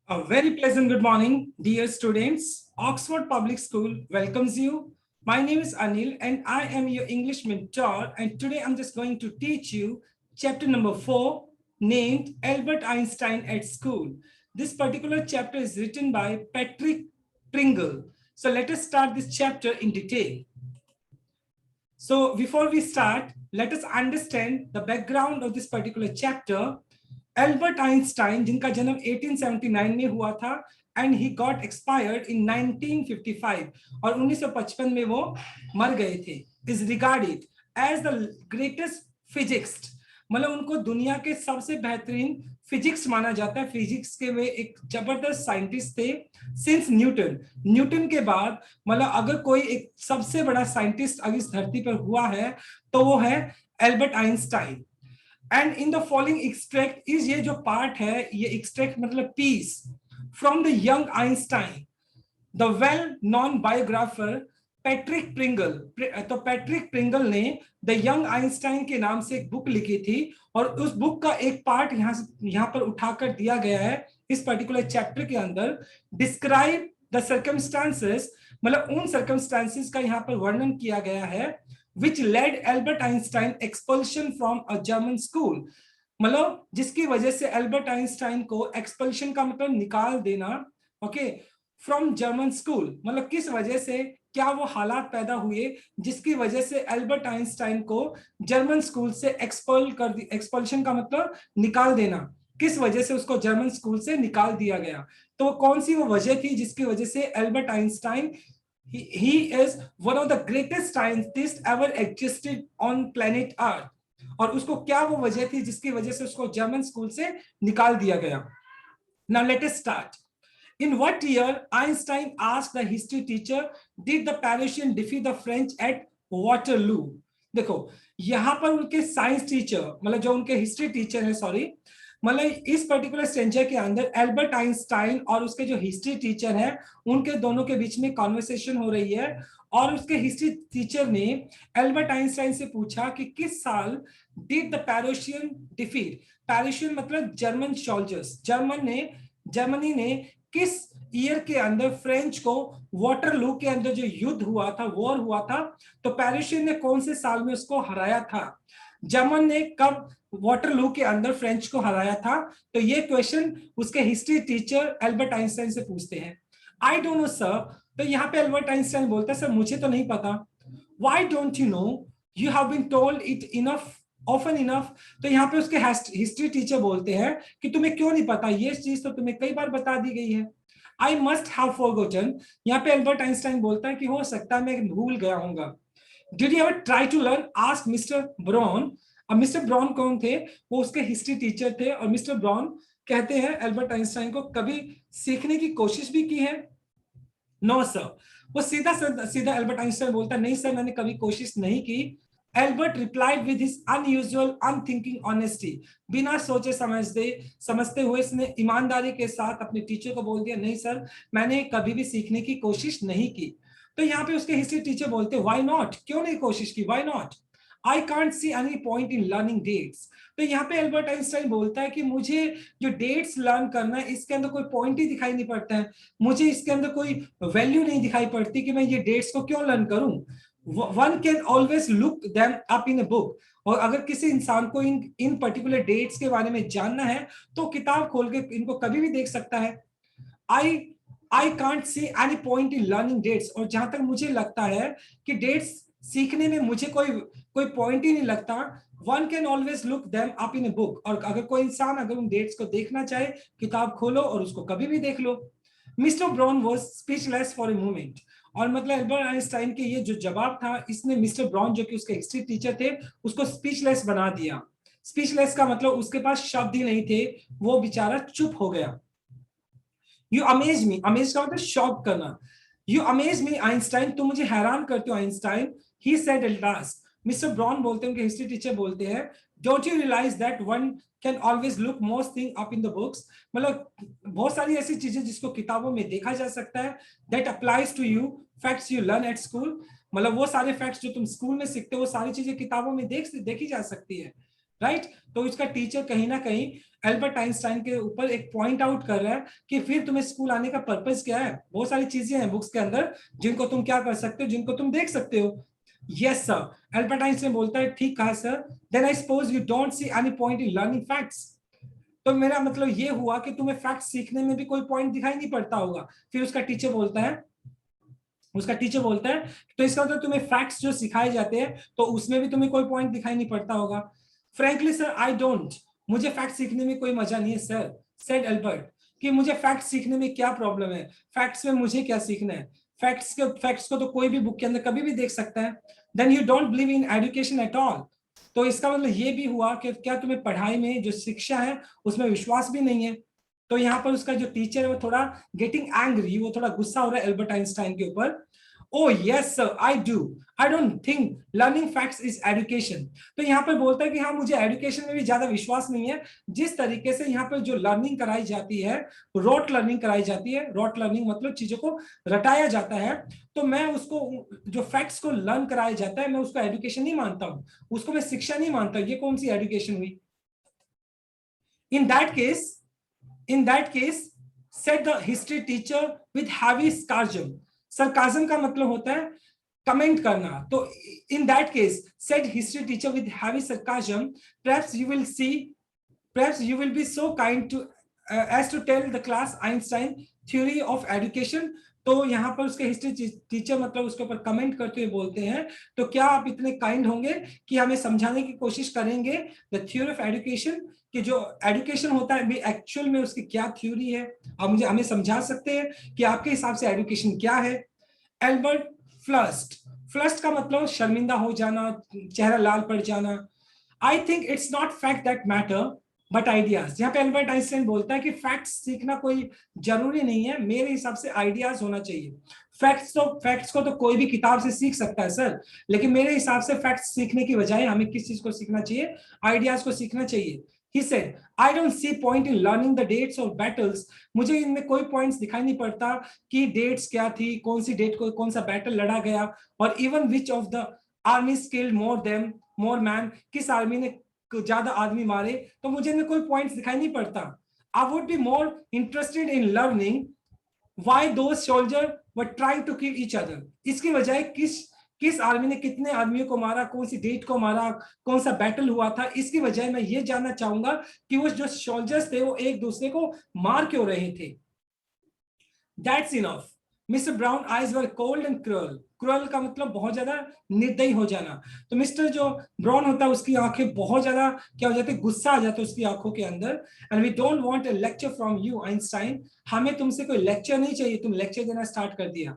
A very pleasant good morning, dear students. Oxford Public School welcomes you. My name is Anil and I am your English mentor. And today I'm just going to teach you chapter number 4, named Albert Einstein at School. This particular chapter is written by Patrick Pringle. So let us start this chapter in detail. So before we start, let us understand the background of this particular chapter. Albert Einstein जिनका जन्म 1879 में हुआ था and he got expired in 1955 और 1955 में वो मर गए थे, is regarded as the greatest physicist, मतलब उनको दुनिया के सबसे बेहतरीन फिजिक्स माना जाता है। फिजिक्स के वे एक जबरदस्त साइंटिस्ट थे सिंस न्यूटन। न्यूटन के बाद मतलब अगर कोई एक सबसे बड़ा साइंटिस्ट अगर इस धरती पर हुआ है तो वो है Albert Einstein. And in the following extract is, ये जो पार्ट है ये एक्सट्रैक्ट मतलब piece from the young Einstein, the well known biographer Patrick Pringle. तो पैट्रिक प्रिंगल ने द यंग आइंस्टाइन के नाम से एक बुक लिखी थी और उस बुक का एक पार्ट यहाँ पर उठाकर दिया गया है इस पर्टिकुलर चैप्टर के अंदर। डिस्क्राइब द सर्कमस्टांसेस, मतलब उन सर्कमस्टांसेस का यहाँ पर वर्णन किया गया है which led Albert Einstein expulsion from a German school, मतलब जिसकी वजह से एल्बर्ट आइंस्टाइन को एक्सपल्शन का मतलब निकाल देना, ओके, फ्रॉम जर्मन स्कूल। मतलब किस वजह से, क्या वो हालात पैदा हुए जिसकी वजह से एल्बर्ट आइंस्टाइन को जर्मन स्कूल से एक्सपल कर दी। एक्सपल्शन का मतलब निकाल देना, किस वजह से उसको जर्मन स्कूल से निकाल दिया गया। तो कौन सी वो वजह थी जिसकी वजह से Albert Einstein, he is one of the greatest scientists ever existed on planet Earth, और उसको क्या वो वजह थी जिसकी वजह से उसको जर्मन स्कूल से निकाल दिया गया। Now let us start. In what year Einstein asked the history teacher, did the Parisian defeat the French at Waterloo? देखो यहाँ पर उनके साइंस टीचर, मतलब जो उनके हिस्ट्री टीचर है, सॉरी, मतलब इस पर्टिकुलर स्ट्रेंजर के अंदर एल्बर्ट आइंस्टाइन और उसके जो हिस्ट्री टीचर है उनके दोनों के बीच में कॉन्वर्सेशन हो रही है और उसके हिस्ट्री टीचर ने एल्बर्ट आइंस्टाइन से पूछा कि किस साल डिड द पेरिशियन डिफीट। पेरिशियन मतलब जर्मन सोल्जर्स, जर्मनी ने किस ईयर के अंदर फ्रेंच को वाटरलू के अंदर जो युद्ध हुआ था, वॉर हुआ था, तो पेरिशियन ने कौन से साल में उसको हराया था, जर्मन ने कब वाटरलू के अंदर फ्रेंच को हराया था। तो ये क्वेश्चन उसके हिस्ट्री टीचर एल्बर्ट आइंस्टाइन से पूछते हैं। आई डोंट नो सर, तो यहाँ पे एल्बर्ट आइंस्टाइन बोलता है सर मुझे तो नहीं पता। Why don't you know, you have been told it enough often enough. तो यहाँ पे उसके हिस्ट्री टीचर बोलते हैं कि तुम्हें क्यों नहीं पता, ये चीज तो तुम्हें कई बार बता दी गई है। आई मस्ट हैव फॉरगॉटन, यहाँ पे एल्बर्ट आइंस्टाइन बोलता है कि हो सकता है मैं भूल गया हूंगा। Did you ever try to learn, ask Mr Brown. अब मिस्टर ब्राउन कौन थे, वो उसके हिस्ट्री टीचर थे और मिस्टर ब्राउन कहते हैं एल्बर्ट आइंस्टाइन को कभी सीखने की कोशिश भी की है। नो सर, वो सीधा एल्बर्ट आइंस्टाइन बोलता नहीं सर मैंने कभी कोशिश नहीं की। Albert replied with his unusual unthinking honesty, बिना सोचे समझते हुए इसने ईमानदारी के साथ अपने टीचर को बोल दिया नहीं सर मैंने कभी भी सीखने की कोशिश नहीं की। तो यहाँ पे उसके हिस्ट्री टीचर बोलते व्हाई नॉट, क्यों नहीं कोशिश की, why not, I can't see any point in learning dates. तो यहाँ पे एल्बर्ट आइंस्टाइन बोलता है कि मुझे जो डेट्स लर्न करना है इसके अंदर कोई पॉइंट ही दिखाई नहीं पड़ता है, मुझे इसके अंदर कोई वैल्यू नहीं दिखाई पड़ती कि मैं ये डेट्स को क्यों लर्न करूं। One can always look them up in a book, और अगर किसी इंसान को इन पर्टिकुलर डेट्स के बारे में जानना है तो किताब खोल के इनको कभी भी देख सकता है। I can't see any point in learning dates, और जहां तक मुझे लगता है कि डेट्स सीखने में मुझे कोई पॉइंट ही नहीं लगता। One can always look them up in a book, और अगर कोई इंसान अगर उन डेट्स को देखना चाहे किताब खोलो और उसको कभी भी देख लो। Mr Brown was speechless for a moment, और मतलब एल्बर्ट आइंस्टाइन के ये जो जवाब था इसने मिस्टर ब्राउन जो कि उसके हिस्ट्री टीचर थे उसको स्पीचलेस बना दिया। स्पीचलेस का मतलब उसके पास शब्द ही नहीं थे, वो बेचारा चुप हो गया। यू अमेज मी, अमेज का मतलब शॉक करना। यू अमेज मी आइंस्टाइन, तुम मुझे हैरान करते हो Einstein. He said at last, mister Brown बोलते हैं, उनके हिस्ट्री टीचर बोलते हैं, don't you realise that one can always look most thing up in the books, मतलब बहुत सारी ऐसी चीजें जिसको किताबों में देखा जा सकता है, that applies to you facts you learn at school, मतलब वो सारे फैक्ट्स जो तुम स्कूल में सीखते हो वो सारी चीजें किताबों में देखी जा सकती है। राइट। तो इसका टीचर कहीं ना कहीं एल्बर्ट आइंस्टाइन के ऊपर एक पॉइंट आउट कर रहा है कि फिर तुम्हें स्कूल आने का पर्पस क्या है। बहुत सारी चीजें हैं बुक्स के अंदर जिनको तुम क्या कर सकते हो, जिनको तुम देख सकते हो। यस सर, एल्बर्ट आइंस्टाइन बोलता है ठीक कहा sir, then I suppose you don't see any point in learning facts. तो मेरा मतलब ये हुआ कि तुम्हें फैक्ट सीखने में भी कोई पॉइंट दिखाई नहीं पड़ता होगा। फिर उसका टीचर बोलता है तो इसका मतलब तुम्हें फैक्ट्स जो सिखाए जाते हैं तो उसमें भी तुम्हें कोई पॉइंट दिखाई नहीं पड़ता होगा। फ्रैंकली सर आई डोंट, मुझे फैक्ट सीखने में कोई मजा नहीं है सर, सेड एल्बर्ट। कि मुझे फैक्ट सीखने में क्या प्रॉब्लम है, फैक्ट्स में मुझे क्या सीखना है, फैक्ट्स को तो कोई भी बुक के अंदर कभी भी देख सकता है। Then you don't believe in education at all. तो इसका मतलब ये भी हुआ कि क्या तुम्हें पढ़ाई में जो शिक्षा है उसमें विश्वास भी नहीं है। तो यहाँ पर उसका जो टीचर है वो थोड़ा गेटिंग एंग्री, वो थोड़ा गुस्सा हो रहा है एल्बर्ट आइंस्टाइन के ऊपर। Oh yes sir, I do. I don't think learning facts is education. तो यहाँ पर बोलता है कि हाँ मुझे एजुकेशन में भी ज्यादा विश्वास नहीं है। जिस तरीके से यहाँ पर जो लर्निंग कराई जाती है, रोट लर्निंग कराई जाती है, रोट लर्निंग मतलब चीजों को रटाया जाता है, तो मैं उसको जो फैक्ट्स को लर्न कराया जाता है मैं उसको एजुकेशन नहीं मानता हूँ, उसको मैं शिक्षा नहीं मानता। ये कौन सी एजुकेशन हुई? In that case, in that case, said the history teacher with heavy sarcasm. Sarcasm का मतलब होता है कमेंट करना। तो in that case, said history teacher with heavy sarcasm, perhaps you will be so kind to as to tell the class Einstein theory of education. तो यहाँ पर उसके हिस्ट्री टीचर मतलब उसके ऊपर कमेंट करते हुए बोलते हैं तो क्या आप इतने काइंड होंगे कि हमें समझाने की कोशिश करेंगे द थ्योरी ऑफ एजुकेशन, कि जो एजुकेशन होता है एक्चुअल में उसकी क्या थ्योरी है, आप मुझे हमें समझा सकते हैं कि आपके हिसाब से एजुकेशन क्या है। एल्बर्ट फ्लस्ट, फ्लस्ट का मतलब शर्मिंदा हो जाना, चेहरा लाल पड़ जाना। I think it's not fact that matter but ideas. यहाँ पे एल्बर्ट आइंस्टाइन बोलता है कि फैक्ट्स सीखना कोई जरूरी नहीं है, मेरे हिसाब से आइडियाज होना चाहिए। फैक्ट्स को तो कोई भी किताब से सीख सकता है सर, लेकिन मेरे हिसाब से फैक्ट्स सीखने की बजाय हमें किस चीज को सीखना चाहिए, आइडियाज को सीखना चाहिए। He said, I don't see point in learning the dates of battles. मुझे इनमें कोई पॉइंट्स दिखाई नहीं पड़ता कि डेट्स क्या थी, कौन सी डेट को कौन सा बैटल लड़ा गया, और even which of the army skilled more man, किस आर्मी ने ज्यादा आदमी मारे, तो मुझे इनमें कोई पॉइंट्स दिखाई नहीं पड़ता। I would be more interested in learning why those soldiers were trying to kill each other. इसकी बजाय किस आर्मी ने कितने आदमियों को मारा, कौन सी डेट को मारा, कौन सा बैटल हुआ था, इसकी बजाय मैं ये जानना चाहूंगा कि वो जो सोल्जर्स थे वो एक दूसरे को मार क्यों रहे थे। That's enough. Mister brown eyes were cold and cruel. Cruel का मतलब बहुत ज्यादा निर्दयी हो जाना। तो मिस्टर जो ब्राउन होता है उसकी आंखें बहुत ज्यादा क्या हो जाती है, गुस्सा आ जाता है उसकी आंखों के अंदर। And we don't want a lecture from you Einstein, हमें तुमसे कोई लेक्चर नहीं चाहिए, तुम लेक्चर देना स्टार्ट कर दिया।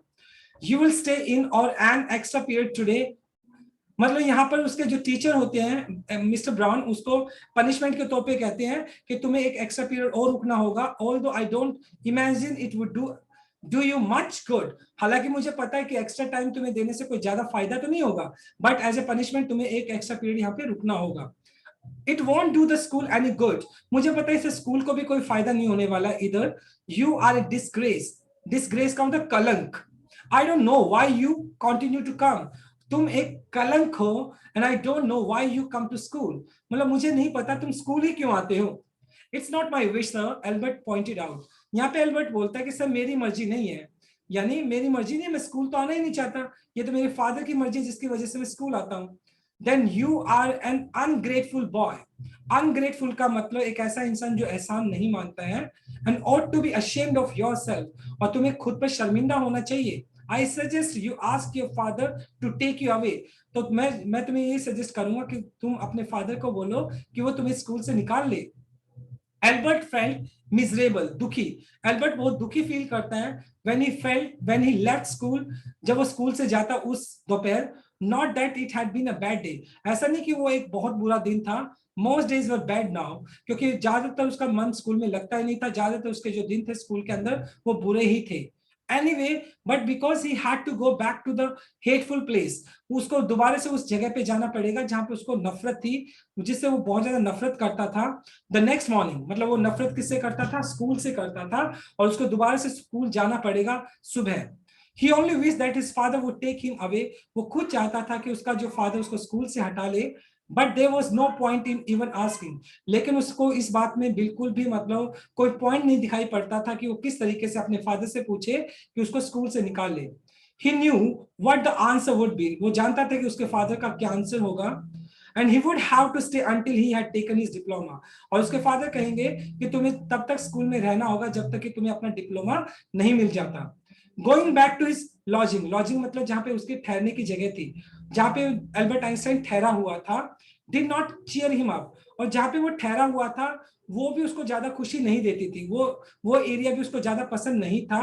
यू विल स्टे इन और एन एक्स्ट्रा पीरियड टुडे। मतलब यहाँ पर उसके जो टीचर होते हैं मिस्टर ब्राउन उसको पनिशमेंट के तौर पे कहते हैं कि तुम्हें एक एक्स्ट्रा पीरियड और रुकना होगा। Although I don't imagine it would do you much good. हालांकि मुझे पता है कि एक्स्ट्रा टाइम तुम्हें देने से कोई ज्यादा फायदा तो नहीं होगा, बट एज ए पनिशमेंट तुम्हें एक एक्स्ट्रा पीरियड यहाँ पे रुकना होगा। It won't do the school any good. मुझे पता है इससे स्कूल को भी कोई फायदा नहीं होने वाला इधर। You are a disgrace, disgrace का मतलब कलंक। I don't know why you continue to come, तुम एक कलंक हो। And I don't know why you come to school, मतलब मुझे नहीं पता तुम स्कूल ही क्यों आते हो। It's not my wish sir, Albert pointed out. यहाँ पे एल्बर्ट बोलता है कि सर मेरी मर्जी नहीं है, यानी मेरी मर्जी नहीं है, मैं स्कूल तो आना ही नहीं चाहता, ये तो मेरे फादर की मर्जी जिसकी वजह से मैं स्कूल आता हूँ। Then you are an ungrateful boy. Ungrateful का मतलब एक ऐसा इंसान जो एहसान नहीं मानता है। And ought to be ashamed of yourself, और तुम्हें खुद पर शर्मिंदा होना चाहिए। I suggest you ask your father to take you away. तो मैं तुम्हें ये सजेस्ट करूंगा कि तुम अपने फादर को बोलो कि वो तुम्हें स्कूल से निकाल ले। एल्बर्ट फेल्ट मिजरेबल, दुखी। एल्बर्ट बहुत दुखी फील करता है when he left school, जब वो स्कूल से जाता उस दोपहर। Not that it had been a bad day, ऐसा नहीं कि वो एक बहुत बुरा दिन था। Most days were bad now, क्योंकि ज्यादातर उसका मन स्कूल में लगता ही नहीं था, ज्यादातर उसके जो दिन थे स्कूल के अंदर वो बुरे ही थे। Anyway but because he had to go back to the hateful place, उसको दोबारा से उस जगह पे जाना पड़ेगा जहां पे उसको नफरत थी, जिससे वो बहुत ज्यादा नफरत करता था। द नेक्स्ट मॉर्निंग, मतलब वो नफरत किससे करता था, स्कूल से करता था, और उसको दोबारा से स्कूल जाना पड़ेगा सुबह। He only wished that his father would take him away. वो खुद चाहता था कि उसका जो फादर उसको स्कूल से हटा ले। But there was no point in even asking, लेकिन उसको इस बात में बिल्कुल भी मतलब कोई पॉइंट नहीं दिखाई पड़ता था कि वो किस तरीके से अपने फादर से पूछे कि उसको स्कूल से निकाल ले। He knew what the answer would be, वो जानता था कि उसके फादर का क्या आंसर होगा। And he would have to stay until he had taken his diploma, और उसके फादर कहेंगे कि तुम्हें तब तक स्कूल में रहना होगा जब तक कि तुम्हें अपना डिप्लोमा नहीं मिल जाता। Going back to his lodging, lodging मतलब जहां पे उसके ठहरने की जगह थी, जहां पे अल्बर्ट आइंस्टाइन ठहरा हुआ था, did not cheer him up, और जहां पे वो ठहरा हुआ था वो भी उसको ज्यादा खुशी नहीं देती थी, वो एरिया भी उसको ज्यादा पसंद नहीं था।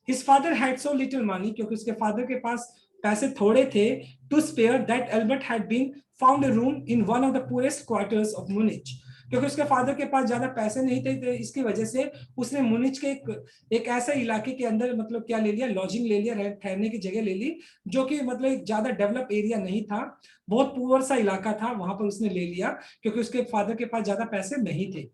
His father had so little money, क्योंकि उसके फादर के पास पैसे थोड़े थे, to spare, that Albert had been found a room in one of the poorest quarters of Munich, क्योंकि उसके फादर के पास ज्यादा पैसे नहीं थे, तो इसकी वजह से उसने मुनिच के एक ऐसे इलाके के अंदर मतलब क्या ले लिया, लॉजिंग ले लिया, ठहरने की जगह ले ली, जो कि मतलब एक ज्यादा डेवलप एरिया नहीं था, बहुत पुअर सा इलाका था, वहां पर उसने ले लिया क्योंकि उसके फादर के पास ज्यादा पैसे नहीं थे।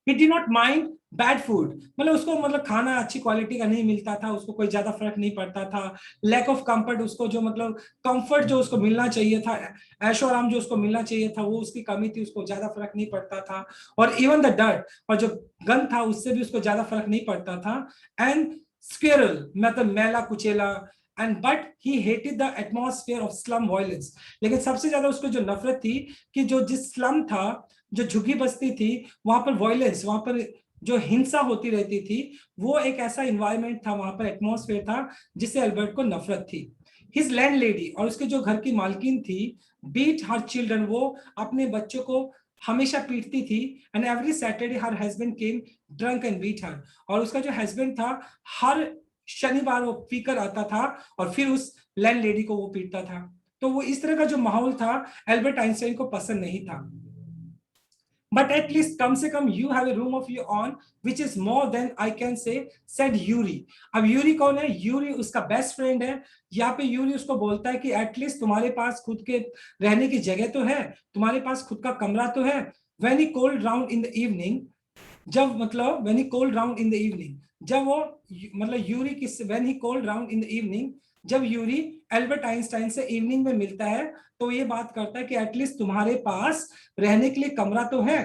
He did not mind bad food, मतलब उसको मतलब खाना अच्छी क्वालिटी का नहीं मिलता था, उसको कोई ज्यादा फर्क नहीं पड़ता था। लैक ऑफ कंफर्ट, उसको जो मतलब कंफर्ट जो उसको मिलना चाहिए था, ऐशो आराम जो उसको मिलना चाहिए था, वो उसकी कमी थी, उसको ज्यादा फर्क नहीं पड़ता था। और इवन द डर्ट, और जो गंद था उससे भी उसको ज्यादा फर्क नहीं पड़ता था। एंड स्क्वेरल मतलब मैला कुचेला, and but he hated the atmosphere of slum violence, लेकिन सबसे ज्यादा उसको जो नफरत थी कि जो जिस स्लम था, जो झुग्गी बस्ती थी, वहां पर वायलेंस, वहां पर जो हिंसा होती रहती थी, वो एक ऐसा इन्वायरमेंट था, वहां पर एटमॉस्फेयर था जिससे अल्बर्ट को नफरत थी। हिज लैंड लेडी, और उसके जो घर की मालकिन थी, बीट हर चिल्ड्रन, वो अपने बच्चों को हमेशा पीटती थी। And every Saturday her husband came drunk and beat her, और उसका जो हस्बैंड था हर शनिवार वो पीकर आता था और फिर उस लैंड लेडी को वो पीटता था। तो वो इस तरह का जो माहौल था एल्बर्ट आइंस्टाइन को पसंद नहीं था। बट एटलीस्ट कम से कम you have a room of your own which is more than I can say, said Yuri. अब यूरी कौन है? यूरी उसका बेस्ट फ्रेंड है। यहाँ पे यूरी उसको बोलता है कि एटलीस्ट तुम्हारे पास खुद के रहने की जगह तो है, तुम्हारे पास खुद का कमरा तो है। When he cold round in the evening, जब मतलब when he cold round in the evening, जब वो मतलब यूरी किस, when he cold round in the evening, जब यूरी एल्बर्ट आइंस्टाइन से इवनिंग में मिलता है तो ये बात करता है कि एटलीस्ट तुम्हारे पास रहने के लिए कमरा तो है,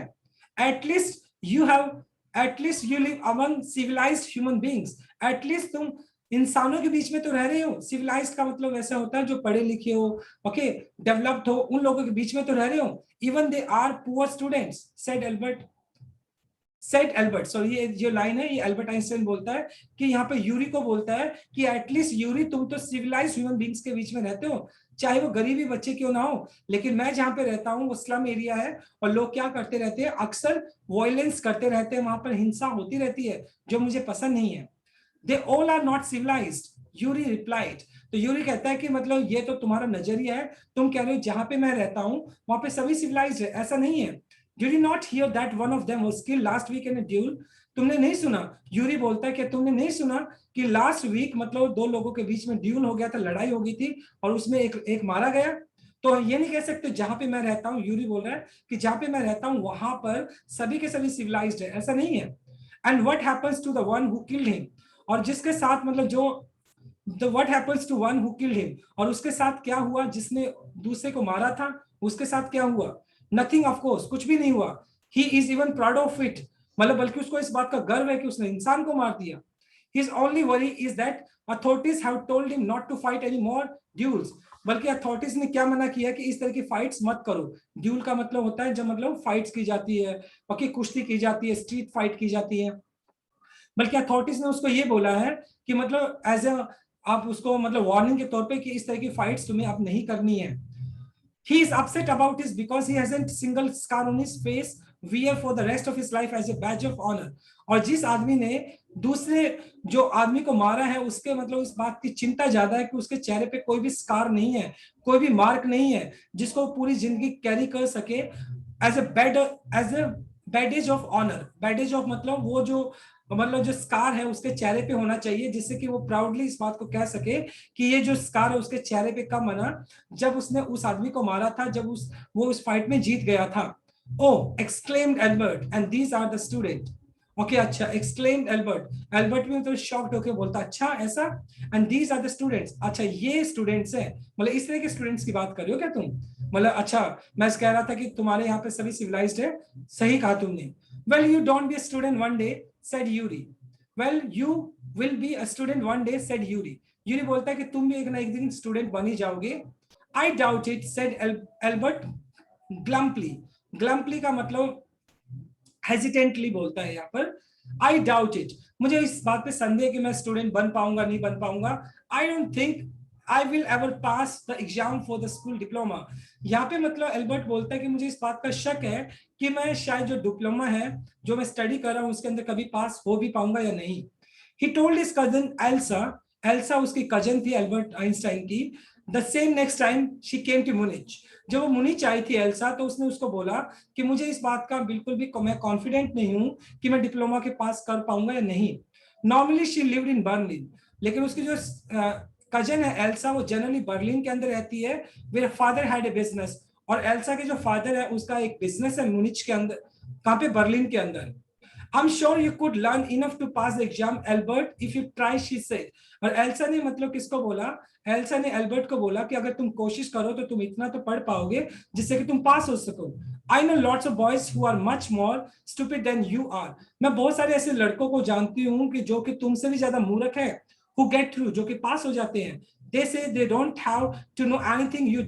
at least you have, at least you live among civilised human beings, at least तुम इंसानों के बीच में तो रह रहे हो। सिविलाइज्ड का मतलब ऐसा होता है जो पढ़े लिखे हो, ओके, डेवलप्ड हो, उन लोगों के बीच में तो रह रहे हो। Even they are poor students, said Albert, said Albert, sorry ये जो लाइन है ये एल्बर्ट आइंस्टाइन बोलता है कि यहाँ पे यूरी को बोलता है कि एटलीस्ट यूरी तुम तो सिविलाइज ह्यूमन बींग्स के बीच में रहते हो, चाहे वो गरीबी बच्चे क्यों ना हो, लेकिन मैं जहां पे रहता हूँ वो स्लम एरिया है, और लोग क्या करते रहते हैं, अक्सर वायलेंस करते रहते हैं, वहां पर हिंसा होती रहती है जो मुझे पसंद नहीं है। They all are not civilised, Yuri replied. तो यूरी कहता है कि मतलब ये तो तुम्हारा नजरिया है, तुम कह रहे हो जहां पे मैं रहता हूँ वहां पे सभी सिविलाइज्ड है, ऐसा नहीं है। Did you not hear that one of them was killed last week in a duel? तुमने नहीं सुना, यूरी बोलता है कि तुमने नहीं सुना कि लास्ट वीक मतलब दो लोगों के बीच में ड्यूल हो गया था, लड़ाई हो गई थी और उसमें एक मारा गया। तो ये नहीं कह सकते जहां पे मैं रहता हूँ, यूरी बोल रहा है कि जहां पे मैं रहता हूँ वहां पर सभी के सभी सिविलाइज्ड है, ऐसा नहीं है। And what happens to the one who killed him, और जिसके साथ मतलब जो the what happens to one who killed him, और उसके साथ क्या हुआ जिसने दूसरे को मारा था, उसके साथ क्या हुआ? नथिंग, ऑफ कोर्स कुछ भी नहीं हुआ। He is even proud of it, मतलब बल्कि उसको इस बात का गर्व है कि उसने इंसान को मार दिया। His only worry is that authorities have told him not to fight any more duels, बल्कि अथॉरिटीज ने क्या मना किया कि इस तरह की फाइट्स मत करो। ड्यूल का मतलब होता है जब मतलब फाइट्स की जाती है, बाकी कुश्ती की जाती है, स्ट्रीट फाइट की जाती है। बल्कि अथॉरिटीज ने उसको ये बोला है कि मतलब एज ए, आप उसको मतलब वार्निंग के तौर पे कि इस तरह की फाइट्स तुम्हें अब नहीं करनी है। He is upset about this because he hasn't single scar on his face wear for the rest of his life as a badge of honor। और जिस आदमी ने दूसरे जो आदमी को मारा है उसके मतलब इस बात की चिंता ज्यादा है कि उसके चेहरे पे कोई भी स्कार नहीं है, कोई भी मार्क नहीं है जिसको पूरी जिंदगी कैरी कर सके as a badge of honour. Badge of मतलब वो जो मतलब जो स्कार है उसके चेहरे पे होना चाहिए, जिससे कि वो प्राउडली इस बात को कह सके कि ये जो स्कार है उसके चेहरे पे कब बना, जब उसने उस आदमी को मारा था, जब वो उस फाइट में जीत गया था। Oh exclaimed Albert and these are the student. Okay अच्छा, एक्सक्लेम्ड एल्बर्ट, एल्बर्ट भी तो शॉक्ड होके बोलता अच्छा ऐसा, and these are the students, अच्छा ये स्टूडेंट्स हैं, मतलब इस तरह के स्टूडेंट्स की बात कर रहे हो क्या तुम? मतलब अच्छा, मैं कह रहा था कि तुम्हारे यहाँ पे सभी सिविलाइज्ड है, सही कहा तुमने। Well you don't be a student one day said Yuri, well you will be a student one day said Yuri, Yuri बोलता है कि तुम भी एक ना एक दिन स्टूडेंट बन ही जाओगे। I doubt it said Albert glumly, glumly का मतलब हेजिटेंटली बोलता है यहाँ पर। आई डाउट इट, मुझे इस बात पे संदेह कि मैं स्टूडेंट बन पाऊंगा नहीं बन पाऊंगा। I don't think I will ever pass the exam for the school diploma. यहाँ पे मतलब एल्बर्ट बोलता है कि मुझे इस बात का शक है कि मैं शायद जो डिप्लोमा है जो मैं स्टडी कर रहा हूँ उसके अंदर कभी पास हो भी पाऊंगा या नहीं। He told his cousin Elsa, Elsa उसकी कजन थी एल्बर्ट आइंस्टाइन की, the same next time she came to Munich. जब वो मुनिच आई थी एल्सा तो उसने उसको बोला कि मुझे इस बात का बिल्कुल भी मैं कॉन्फिडेंट नहीं हूं कि मैं डिप्लोमा के पास कर पाऊंगा या नहीं। Normally she lived in Berlin, लेकिन उसकी जो कजन है एल्सा वो जनरली बर्लिन के अंदर रहती है। मेरे फादर हैड ए बिजनेस, और एल्सा के जो फादर है उसका एक बिजनेस है मुनिच के अंदर, कहाँ पे, बर्लिन के अंदर। I'm sure you could learn enough to pass the exam, Albert, if you try, she said. और एल्सा ने मतलब किसको बोला, एल्सा ने एल्बर्ट को बोला कि अगर तुम कोशिश करो तो तुम इतना तो पढ़ पाओगे जिससे कि तुम पास हो सको। I know lots of boys who are much more stupid than you are. मैं बहुत सारे ऐसे लड़कों को जानती हूँ कि जो कि तुमसे भी ज्यादा मूर्ख है, who get through, जो कि पास हो जाते हैं। They say they don't have to know anything you,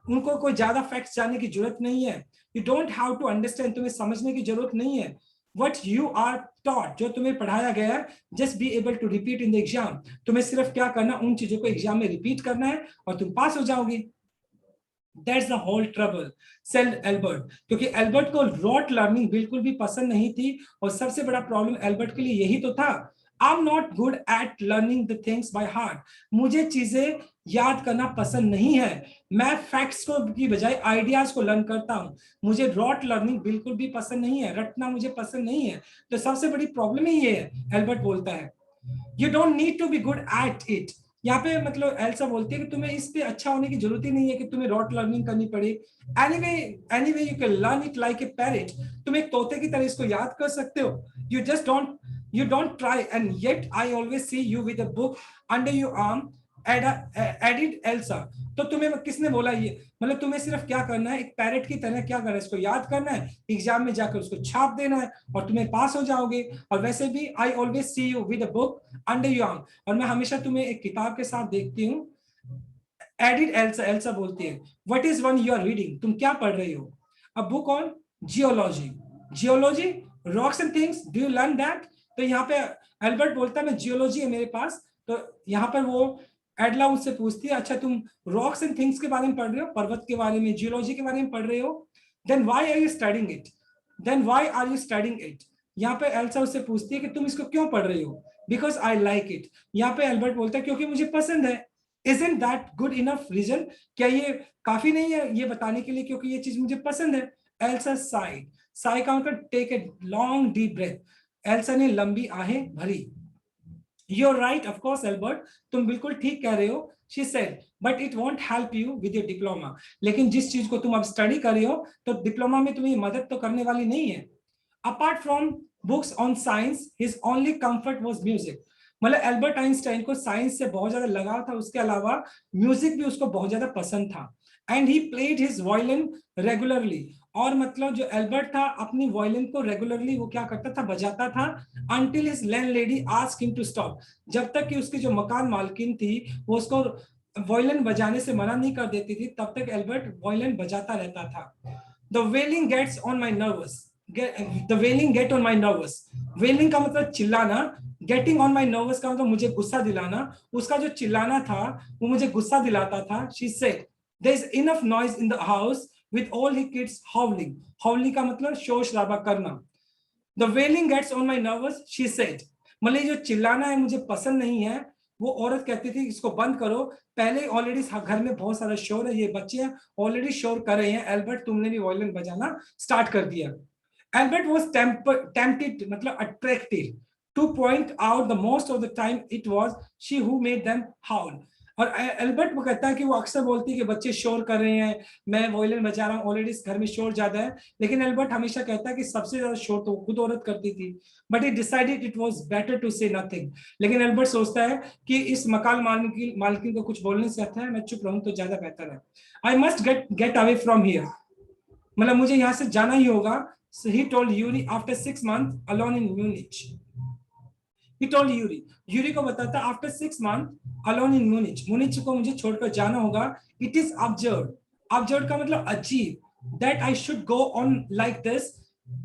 उनको कोई ज्यादा फैक्ट्स जानने की जरूरत नहीं है। You don't have to understand, तुम्हें समझने की जरूरत नहीं है। What you are taught, जो तुम्हें पढ़ाया गया है, just be able to repeat in the exam, तुम्हें सिर्फ क्या करना, उन चीजों को एग्जाम में रिपीट करना है और तुम पास हो जाओगे। That's the whole trouble, said Albert, क्योंकि एल्बर्ट को रॉट लर्निंग बिल्कुल भी पसंद नहीं थी, और सबसे बड़ा प्रॉब्लम एल्बर्ट के लिए यही तो था। I'm not good at learning the things by heart, मुझे चीजें याद करना पसंद नहीं है, मैं फैक्ट्स को की बजाय आइडियाज को लर्न करता हूं। मुझे रॉट लर्निंग बिल्कुल भी पसंद नहीं है, रटना मुझे पसंद नहीं है। तो सबसे बड़ी प्रॉब्लम ही ये है, एल्बर्ट बोलता है। You don't need to be good at it, यहाँ पे मतलब एल्सा बोलती है कि तुम्हें इस पे अच्छा होने की जरूरत ही नहीं है कि तुम्हें रॉट लर्निंग करनी पड़े। Anyway, anyway you can learn it like a parrot, तुम एक तोते की तरह इसको याद कर सकते हो। You just don't, you don't try, and yet I always see you with a book under your arm, added Elsa। तो तुम्हें किसने बोला ये, मतलब तुम्हें सिर्फ क्या करना है, एक पैरेट की तरह क्या करना है, इसको याद करना है, एग्जाम में जाकर उसको छाप देना है और तुम्हें पास हो जाओगे। और वैसे भी I always see you with a book under your arm, और मैं हमेशा तुम्हें एक किताब के साथ देखती हूँ। एडिड एल्सा, एल्सा बोलती है, what is one you are reading, तुम क्या पढ़ रही हो। A book on geology, geology, rocks and things, do you learn that. तो यहाँ पे एल्बर्ट बोलता है मैं जियोलॉजी है मेरे पास। तो यहाँ पर वो एडला उससे पूछती है, अच्छा तुम रॉक्स एंड थिंग्स के बारे में पढ़ रहे हो, पर्वत के बारे में, जियोलॉजी के बारे में पढ़ रहे हो, then why are you studying it, then why are you studying it. यहाँ पे एल्सा उससे पूछती है कि तुम इसको क्यों पढ़ रही हो, बिकॉज आई लाइक इट। यहाँ पे एल्बर्ट बोलता है क्योंकि मुझे पसंद है। Isn't that good enough reason, क्या ये काफी नहीं है ये बताने के लिए क्योंकि ये चीज मुझे पसंद है। एल्सा साइड, साई का मतलब take a long deep breath, Elsa ने लंबी आहें भरी। You're right, of course, Albert, तुम बिल्कुल ठीक कह रहे हो, she said, but it won't help you with your diploma। लेकिन जिस चीज को तुम अब स्टडी कर रहे हो तो डिप्लोमा में तुम्हें मदद तो करने वाली नहीं है। Apart from books on science, his only comfort was music। मतलब एल्बर्ट आइंस्टाइन को साइंस से बहुत ज्यादा लगाव था, उसके अलावा म्यूजिक भी उसको बहुत ज्यादा पसंद था। And he played his violin regularly, और मतलब जो एल्बर्ट था अपनी वायलिन को रेगुलरली वो क्या करता था, बजाता था। Until his landlady asked him to stop, जब तक कि उसकी जो मकान मालकिन थी वो उसको वायलिन बजाने से मना नहीं कर देती थी, तब तक एल्बर्ट वायलिन बजाता रहता था। The wailing gets on my nerves, the wailing get on my nerves, wailing का मतलब चिल्लाना, गेटिंग ऑन माई नर्वस का मतलब मुझे गुस्सा दिलाना, उसका जो चिल्लाना था वो मुझे गुस्सा दिलाता था। She said there is enough noise in the house with all he kids howling, howling का मतलब शोर शराबा करना। The wailing gets on my nerves, she said, मतलब जो चिल्लाना है मुझे पसंद नहीं है। वो औरत कहती थी इसको बंद करो, पहले ऑलरेडी घर में बहुत सारा शोर है, ये बच्चे ऑलरेडी शोर कर रहे हैं, एल्बर्ट तुमने भी वायलिन बजाना स्टार्ट कर दिया। Albert was tempted, मतलब attracted, to point out the most of the time it was she who made them howl। और एल्बर्ट वो कहता है कि वो अक्सर बोलती है कि बच्चे शोर कर रहे हैं, मैं वॉयलिन बजा रहा हूँ, ऑलरेडी इस घर में शोर ज्यादा है। लेकिन एल्बर्ट हमेशा कहता है कि सबसे ज्यादा शोर तो खुद औरत करती थी, but he decided it was better to say nothing. लेकिन एल्बर्ट सोचता है कि इस मकान मालकिन को कुछ बोलने से अच्छा है मैं चुप रहूं तो ज्यादा बेहतर है। I must get away from here, मतलब मुझे यहाँ से जाना ही होगा। So he told Yuri after 6 months alone in Munich. He told Yuri. Yuri को बताता after 6 months alone in Munich. Munich को मुझे छोड़कर जाना होगा. It is absurd. Absurd का मतलब अजीब. That I should go on like this.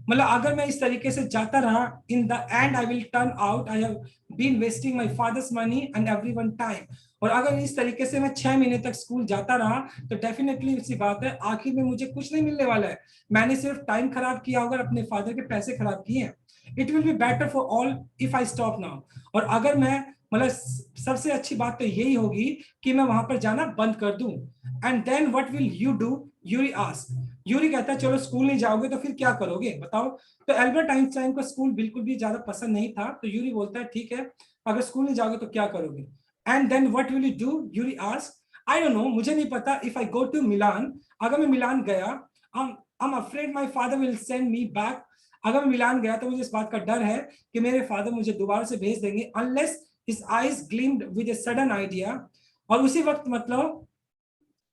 मतलब अगर मैं इस तरीके से जाता रहा, in the end I will turn out I have been wasting my father's money and everyone time. और अगर इस तरीके से मैं 6 महीने तक स्कूल जाता रहा तो डेफिनेटली उसी बात है, आखिर में मुझे कुछ नहीं मिलने वाला है। मैंने सिर्फ टाइम खराब किया होगा, अपने फादर के पैसे खराब किए हैं। It will be better for all if I stop now. और अगर मैं मतलब सबसे अच्छी बात तो यही होगी कि मैं वहां पर जाना बंद कर दूं। And then what will you do, Yuri ask. Yuri कहता है चलो स्कूल नहीं जाओगे तो फिर क्या करोगे बताओ। तो एल्बर्ट आइंस्टाइन को स्कूल बिल्कुल भी ज्यादा पसंद नहीं था, तो यूरी बोलता है ठीक है अगर स्कूल नहीं जाओगे तो क्या करोगे। And then what will you do, Yuri ask. I don't know, मुझे नहीं पता। If I go to Milan, अगर मैं मिलान गया, I'm afraid my father will send me back। अगर मैं मिलान गया तो मुझे इस बात का डर है कि मेरे फादर मुझे दोबारा से भेज देंगे। Unless his eyes gleamed with a sudden idea। और उसी वक्त मतलब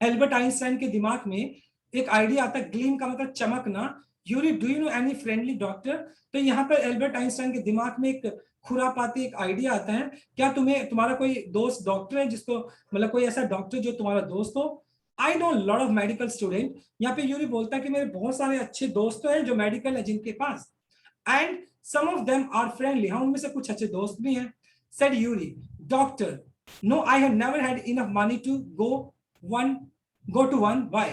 एल्बर्ट आइंस्टाइन के दिमाग में एक आइडिया आता है। ग्लीम का मतलब चमकना। Yuri do you know any friendly doctor. तो यहाँ पर एल्बर्ट आइंस्टाइन के दिमाग में एक खुरापाती एक आइडिया आता है, क्या तुम्हारा कोई दोस्त डॉक्टर है जिसको, मतलब कोई ऐसा डॉक्टर जो तुम्हारा दोस्त हो। I know lot of medical student. यहाँ पे यूरी बोलता है कि मेरे बहुत सारे अच्छे दोस्त हैं जो मेडिकल है जिनके पास, and some of them are friendly, हाँ उनमें से कुछ अच्छे दोस्त भी हैं। Said Yuri. Doctor, no I have never had enough money to one go to one, why.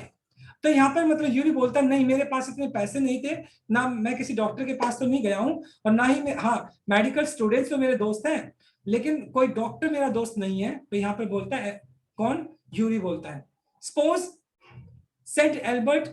तो यहाँ पर मतलब यूरी बोलता नहीं मेरे पास इतने पैसे नहीं थे, ना मैं किसी डॉक्टर के पास तो नहीं गया हूँ, और ना ही मैं, हाँ मेडिकल स्टूडेंट्स तो मेरे दोस्त हैं लेकिन कोई डॉक्टर मेरा दोस्त नहीं है। तो यहाँ पर बोलता है कौन, यूरी बोलता है suppose said Albert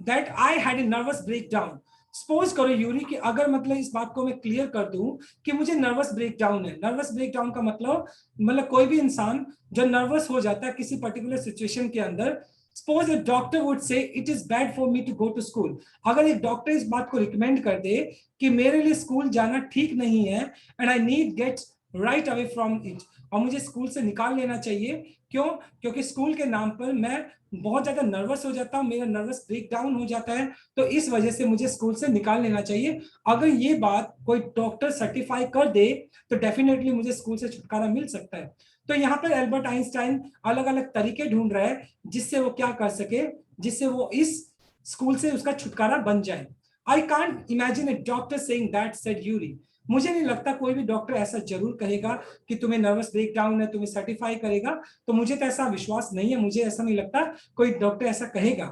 that I had a nervous breakdown. Suppose करो यूरी कि अगर मतलब इस बात को मैं क्लियर कर दूं कि मुझे नर्वस ब्रेकडाउन है। नर्वस ब्रेकडाउन का मतलब कोई भी इंसान जो नर्वस हो जाता है किसी पर्टिकुलर सिचुएशन के अंदर। Suppose a doctor would say it is bad for me to go to school. अगर एक डॉक्टर इस बात को रिकमेंड कर दे कि मेरे लिए स्कूल जाना ठीक नहीं है, and I need get right away from it, और मुझे स्कूल से निकाल लेना चाहिए। क्यों? क्योंकि स्कूल के नाम पर मैं बहुत ज्यादा नर्वस हो जाता हूँ, मेरा नर्वस ब्रेक डाउन हो जाता है, तो इस वजह से मुझे स्कूल से निकाल लेना चाहिए। अगर ये बात कोई डॉक्टर सर्टिफाई कर दे तो डेफिनेटली मुझे स्कूल से छुटकारा मिल सकता है। तो यहाँ पर एल्बर्ट आइंस्टाइन अलग अलग तरीके ढूंढ रहा है जिससे वो क्या कर सके, जिससे वो इस स्कूल से उसका छुटकारा बन जाए। I can't imagine A doctor saying that, said Yuri. मुझे नहीं लगता कोई भी डॉक्टर ऐसा जरूर कहेगा कि तुम्हें नर्वस ब्रेकडाउन है, तुम्हें सर्टिफाई करेगा। तो मुझे तो ऐसा विश्वास नहीं है, मुझे ऐसा नहीं लगता कोई डॉक्टर ऐसा कहेगा।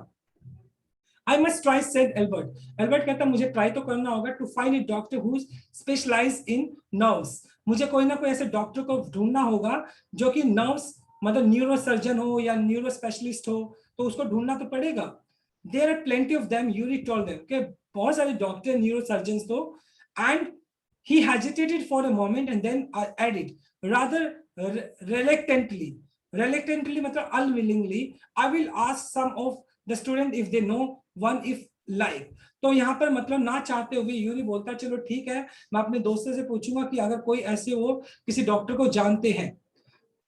I must try, said Albert. Albert कहता मुझे ट्राई तो करना होगा to find a doctor who specialize in nerves. मुझे कोई ना कोई ऐसे डॉक्टर को ढूंढना होगा जो कि नर्व्स मतलब न्यूरो सर्जन हो या न्यूरो स्पेशलिस्ट हो, तो उसको ढूंढना तो पड़ेगा। There are plenty of them, Yuri told them, कि बहुत सारे डॉक्टर न्यूरो सर्जन तो। And he hesitated for a moment and then added rather reluctantly, reluctantly मतलब unwillingly, I will ask some of the student if they know one if like। तो यहाँ पर मतलब ना चाहते हुए यूरी बोलता चलो ठीक है मैं अपने दोस्तों से पूछूंगा कि अगर कोई ऐसे हो किसी डॉक्टर को जानते हैं।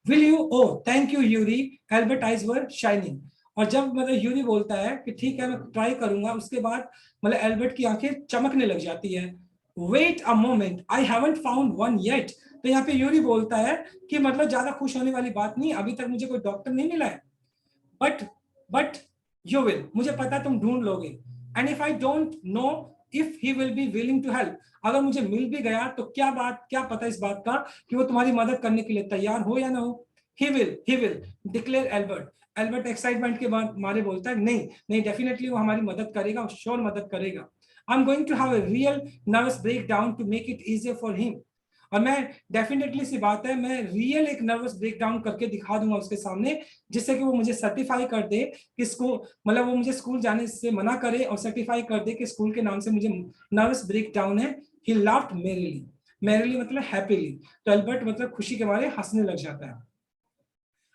Will you, oh thank you Yuri, Albert eyes were shining. और जब मतलब यूरी बोलता है कि ठीक है मैं ट्राई करूंगा, उसके बाद मतलब एल्बर्ट की आंखें चमकने लग जाती है। Wait a moment, I haven't found one yet. तो यहाँ पे यूरी बोलता है कि मतलब ज्यादा खुश होने वाली बात नहीं, अभी तक मुझे कोई डॉक्टर नहीं मिला है। बट बट यू विल, मुझे पता तुम ढूंढ लोगे। And if I don't know if he will be willing to help, अगर मुझे मिल भी गया तो क्या पता इस बात का कि वो तुम्हारी मदद करने के लिए तैयार हो या ना हो। He will declare Albert. Albert excitement के बाद मारे बोलता है नहीं नहीं डेफिनेटली वो हमारी मदद करेगा, श्योर मदद करेगा। I am going to have a real nervous breakdown to make it easier for him. और मैं डेफिनेटली सी बात है मैं रियल एक नर्वस ब्रेकडाउन करके दिखा दूंगा उसके सामने, जिससे कि वो मुझे सर्टिफाई कर दे कि स्कूल मतलब वो मुझे स्कूल जाने से मना करे और सर्टिफाई कर दे कि स्कूल के नाम से मुझे नर्वस ब्रेकडाउन है। ही लाफ्ड मेरीली, मेरीली मतलब हैप्पीली। तो एल्बर्ट मतलब खुशी के मारे हंसने लग जाता है।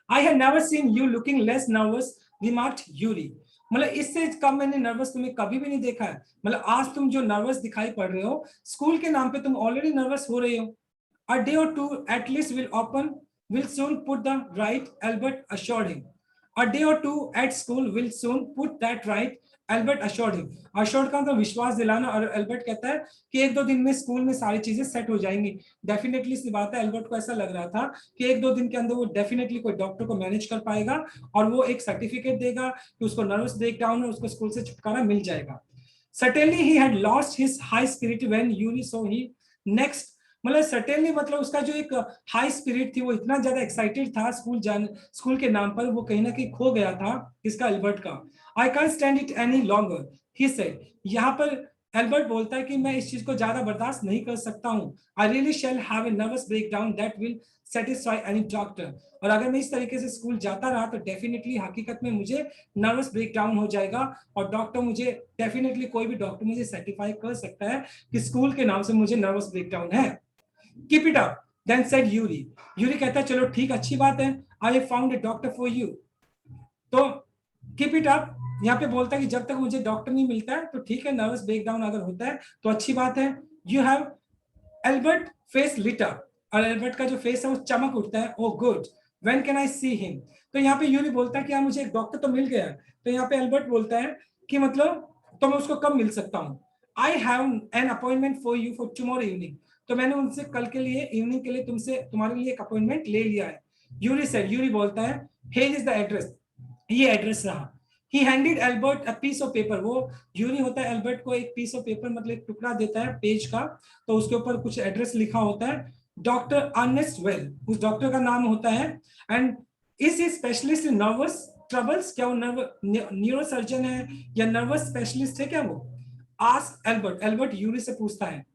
I had never seen you looking less nervous, remarked Yuri. मतलब इससे कम मैंने नर्वस तुम्हें कभी भी नहीं देखा है. मतलब आज तुम जो नर्वस दिखाई पड़ रहे हो, स्कूल के नाम पे तुम ऑलरेडी नर्वस हो रहे हो. A day or two at least will soon put the right, Albert assured him. A day or two at school will soon put that right, Albert assured him. Assured का मतलब विश्वास दिलाना, और Albert कहता है कि एक दो दिन में स्कूल में सारी चीजें सेट हो जाएंगी. डेफिनेटली सी बात है, एल्बर्ट को ऐसा लग रहा था कि एक दो दिन के अंदर वो डेफिनेटली कोई डॉक्टर को मैनेज कर पाएगा और वो एक सर्टिफिकेट देगा कि उसको नर्वस ब्रेकडाउन है, उसको स्कूल से छुटकारा मिल जाएगा. Certainly he had lost his high spirit when Yuri saw he next. मतलब सर्टेनली मतलब उसका जो एक हाई स्पिरिट थी, वो इतना ज्यादा एक्साइटेड था स्कूल के नाम पर, वो कहीं ना कहीं खो गया था इसका, एल्बर्ट का. I can stand it any longer, he said. यहाँ पर एल्बर्ट बोलता है कि मैं इस चीज को ज्यादा बर्दाश्त नहीं कर सकता हूँ. I really shall have a nervous breakdown that will satisfy any doctor. और अगर मैं इस तरीके से स्कूल जाता रहा तो डेफिनेटली हकीकत में मुझे नर्वस ब्रेकडाउन हो जाएगा, और डॉक्टर मुझे डेफिनेटली, कोई भी डॉक्टर मुझे सर्टिफाई कर सकता है कि स्कूल के नाम से मुझे नर्वस ब्रेकडाउन है. Keep it up, then said Yuri. Yuri कहता है चलो ठीक, अच्छी बात है. I have found a doctor for you. तो keep it up यहाँ पे बोलता है कि जब तक मुझे डॉक्टर नहीं मिलता है तो ठीक है, नर्वस ब्रेकडाउन अगर होता है तो अच्छी बात है. You have Albert face lit up. और एल्बर्ट का जो फेस है वो चमक उठता है. Oh good. When can I see him? तो यहाँ पे यूरी बोलता है कि मुझे एक डॉक्टर तो मिल गया. तो यहाँ पे एल्बर्ट बोलता है कि मतलब तो मैं उसको कब मिल सकता हूँ. I have an appointment for you for tomorrow evening. तो मैंने उनसे कल के लिए, इवनिंग के लिए तुम्हारे लिए एक अपॉइंटमेंट ले लिया है. यूरी बोलता है, here is the address. ये एड्रेस रहा. He handed Albert a piece of paper. वो यूरी होता है, एल्बर्ट को एक पीस ऑफ पेपर मतलब एक टुकड़ा देता है पेज का, तो उसके ऊपर कुछ एड्रेस लिखा होता है. डॉक्टर अर्नेस्ट वेल, उस डॉक्टर का नाम होता है. And is he specialist in nervous troubles. क्या वो न्यूरो सर्जन है या नर्वस स्पेशलिस्ट है क्या वो? आस्क एल्बर्ट यूरी से पूछता है.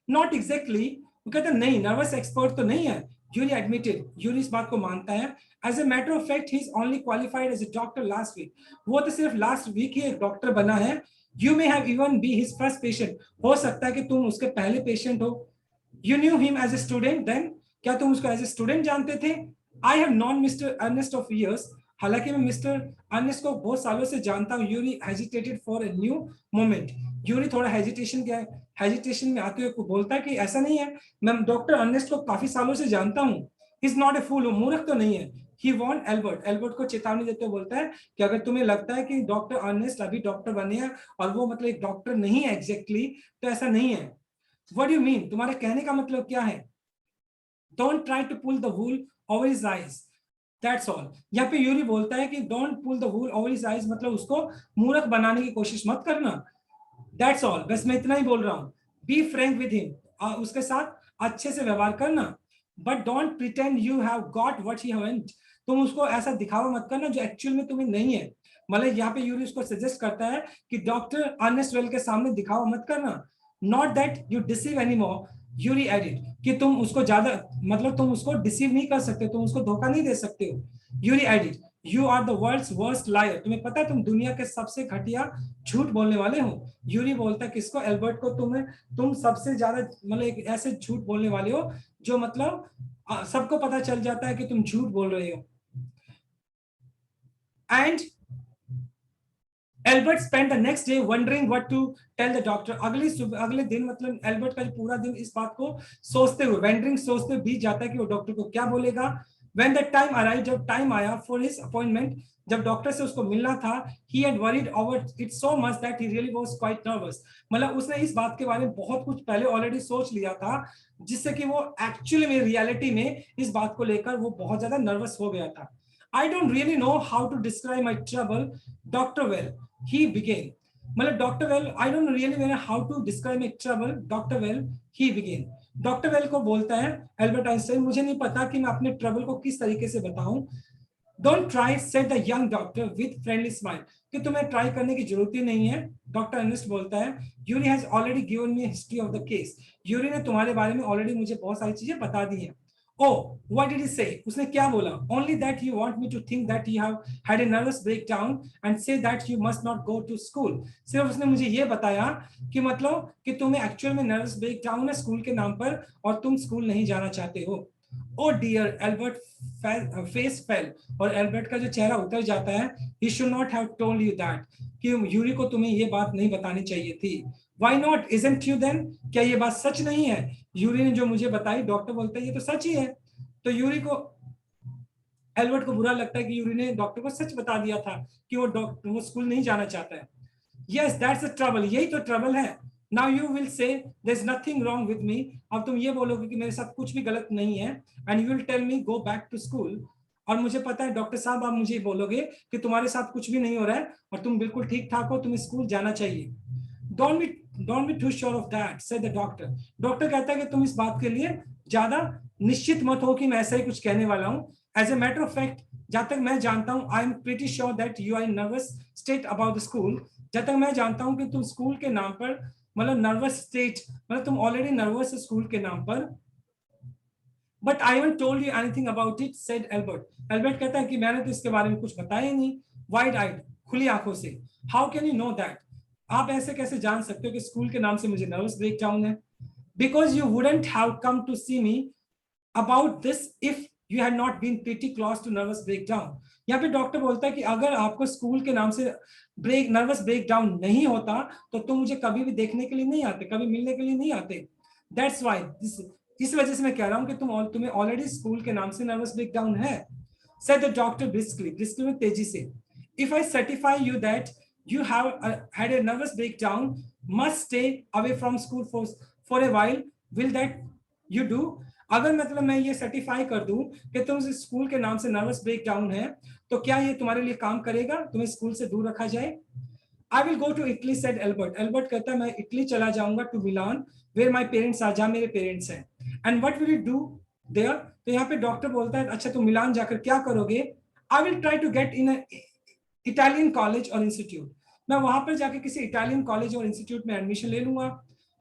नॉट एग्जैक्टली, वो कहता है नहीं, नर्वस एक्सपर्ट तो नहीं है. यूरी एडमिटेड, यूरी इस बात को मानता है. As a matter of fact he is only qualified as a doctor last week. वो तो सिर्फ लास्ट वीक ही एक डॉक्टर बना है. You may have even be his first patient. हो सकता है कि तुम उसके पहले पेशेंट हो. You knew him as a student then. क्या तुम उसको एज ए स्टूडेंट जानते थे? I have known mister Ernest of years. हालांकि मैं मिस्टर अर्नेस्ट को बहुत सालों से जानता हूँ. Yuri hesitated for a new moment. Yuri थोड़ा हेजिटेशन में आते हुए बोलता है कि ऐसा नहीं है, मैं डॉक्टर अर्नेस्ट को काफी सालों से जानता हूँ. इज नॉट ए फूल, मूर्ख तो नहीं है. ही वॉन्ट एल्बर्ट को चेतावनी देते हुए बोलता है कि अगर तुम्हें लगता है कि डॉक्टर अर्नेस्ट अभी डॉक्टर बने हैं और वो मतलब एक डॉक्टर नहीं है एग्जैक्टली, तो ऐसा नहीं है. व्हाट डू यू मीन, तुम्हारे कहने का मतलब क्या है? Don't try to pull the wool over his eyes, that's all. यहाँ पे यूरी बोलता है कि don't pull the wool over his eyes, मतलब उसको मूर्ख बनाने की कोशिश मत करना. दैट्स ऑल, बस मैं इतना ही बोल रहा हूँ. बी फ्रैंक विद हिम, उसके साथ अच्छे से व्यवहार करना. But don't pretend you have got what he haven't. तुम उसको ऐसा दिखावा मत करना जो एक्चुअल में तुम्हें नहीं है. मतलब यहाँ पे यूरी उसको सजेस्ट करता है कि डॉक्टर अर्नेस्ट वेल के सामने दिखावा मत करना. Not that you deceive anymore, Yuri added, कि तुम उसको ज्यादा, मतलब तुम उसको डिसीव नहीं कर सकते, तुम उसको धोखा नहीं दे सकते हो. Yuri added, you are the world's worst liar. तुम्हें पता है तुम दुनिया के सबसे घटिया झूठ बोलने वाले हो. यूरी बोलता है किसको? एल्बर्ट को. तुम सबसे ज्यादा मतलब एक ऐसे झूठ बोलने वाले हो जो मतलब सबको पता चल जाता है कि तुम झूठ बोल रहे हो. And Albert spend the next day wondering what to tell the doctor. अगले दिन मतलब एल्बर्ट का पूरा दिन इस बात को सोचते हुए बीत जाता है कि वो डॉक्टर को क्या बोलेगा. When the time arrived, जब टाइम आया for his appointment, जब डॉक्टर से उसको मिलना था, he had worried over it so much that he really was quite nervous. मतलब उसने इस बात के बारे में बहुत कुछ पहले ऑलरेडी सोच लिया था, जिससे कि वो एक्चुअली में रियलिटी में इस बात को लेकर वो बहुत ज्यादा नर्वस हो गया था. I don't really know how to describe my trouble, Dr. Well, he began. मतलब doctor well, I don't really know how to describe my trouble, Dr. Well, he began. Doctor well को बोलता है Albert Einstein, मुझे नहीं पता कि मैं अपने ट्रबल को किस तरीके से बताऊं. Don't try, said the young doctor with friendly smile. कि तुम्हें ट्राई करने की जरूरत ही नहीं है, डॉक्टर अर्नेस्ट बोलता है. Yuri has already given me history of the case. Yuri ने तुम्हारे बारे में ऑलरेडी मुझे बहुत सारी चीजें बता दी हैं. Oh, what did he say? उसने क्या बोला? Only that you want me to think that you have had a nervous breakdown and say that you must not go to school. सिर्फ उसने मुझे ये बताया कि मतलब कि तुम्हें एक्चुअल में नर्वस ब्रेकडाउन है स्कूल के नाम पर और तुम स्कूल नहीं जाना चाहते हो. Oh dear Albert face fell, और एल्बर्ट का जो चेहरा उतर जाता है, he should not have told you that, कि यूरी को तुम्हें ये बात नहीं बतानी चाहिए थी। Why not, isn't you then, क्या ये बात सच नहीं है? यूरी ने जो मुझे बताई, डॉक्टर बोलता है ये तो सच ही है। तो यूरी को, एल्बर्ट को बुरा लगता है कि यूरी ने डॉक्टर को सच बता दिया था कि वो स्कूल नहीं जाना चाहता है। यस दैट्स द ट्रबल, यही तो ट्रबल है। Now you will say there is nothing wrong with me, अब तुम ये बोलोगे कि मेरे साथ कुछ भी गलत नहीं है, and you will tell me go back to school. और मुझे पता है डॉक्टर साहब, आप मुझे बोलोगे कि तुम्हारे साथ कुछ भी नहीं हो रहा है और तुम बिल्कुल ठीक ठाक हो, तुम्हें स्कूल जाना चाहिए। Don't be too sure of that, said the doctor. Doctor कहता है कि तुम इस बात के लिए ज्यादा निश्चित मत हो कि मैं ऐसा ही कुछ कहने वाला हूं। As a matter of fact, जहां तक मैं जानता हूं, I am pretty sure that you are in nervous state about the school. जब तक मैं जानता हूं कि तुम स्कूल के नाम पर, मतलब नर्वस स्टेट, मतलब तुम ऑलरेडी नर्वस है स्कूल के नाम पर। But I haven't told you anything about it, said Albert. Albert कहता है कि मैंने तो इसके बारे में कुछ बताया ही नहीं। वाइड आइड, खुली आंखों से। How can you know that, आप ऐसे कैसे जान सकते हो कि स्कूल के नाम से मुझे नर्वस ब्रेकडाउन है? Because you wouldn't have come to see me about this if you had not been pretty close to nervous breakdown. यहाँ पे डॉक्टर बोलता है कि अगर आपको स्कूल के नाम से नर्वस ब्रेकडाउन नहीं होता तो तुम मुझे कभी भी देखने के लिए नहीं आते, कभी मिलने के लिए नहीं आते। दैट्स वाई, इस वजह से मैं कह रहा हूं कि तुम्हें ऑलरेडी स्कूल के नाम से नर्वस ब्रेकडाउन है। said the doctor briskly में तेजी से। If I certify you that you have had a nervous breakdown, must stay away from school for a while, will that you do? अगर मतलब मैं ये सर्टिफाई कर दूं कि तुम स्कूल के नाम से नर्वस ब्रेकडाउन है, तो क्या ये तुम्हारे लिए काम करेगा, तुम्हें स्कूल से दूर रखा जाए? I will go to Italy, said Albert. Albert कहता है मैं इटली चला जाऊंगा, to Milan, where my parents are, जहां मेरे पेरेंट्स हैं। And what will you do there? तो यहाँ पे डॉक्टर बोलता है अच्छा तुम मिलान जाकर क्या करोगे? I will try to get in Italian college और इंस्टीट्यूट, मैं वहां पर जाकर किसी इटालियन कॉलेज और इंस्टीट्यूट में एडमिशन ले लूंगा।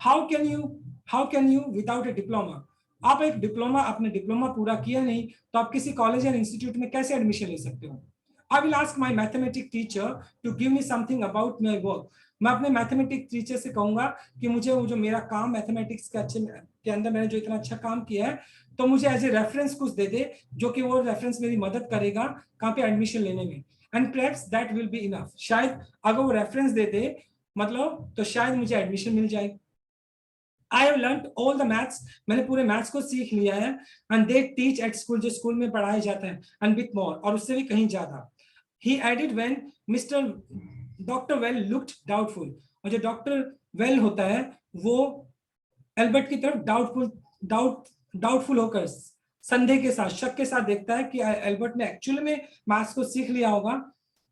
How can you without a diploma, आप एक डिप्लोमा, अपने डिप्लोमा पूरा किया नहीं तो आप किसी कॉलेज या इंस्टीट्यूट में कैसे एडमिशन ले सकते हो? I will ask my mathematic teacher to give me something about my work, मैं अपने मैथमेटिक्स टीचर से कहूंगा कि मुझे वो जो मेरा काम मैथमेटिक्स के अंदर मैंने जो इतना अच्छा काम किया है, तो मुझे एज ए रेफरेंस कुछ दे दे, जो कि वो रेफरेंस मेरी मदद करेगा कहाँ पे एडमिशन लेने में। And perhaps that will be enough, शायद अगर वो रेफरेंस दे दे मतलब, तो शायद मुझे एडमिशन मिल जाए। I have learn all the maths, मैंने पूरे मैथ्स को सीख लिया है। And they teach at school, जो स्कूल में पढ़ाया जाता है, एंड विथ मोर, और उससे भी कहीं ज्यादा। He added when Mr doctor well looked doubtful, और जो डॉक्टर वेल होता है वो एल्बर्ट की तरफ डाउटफुल होकर, संदेह के साथ, शक के साथ देखता है कि एल्बर्ट ने एक्चुअली में मैथ्स को सीख लिया होगा।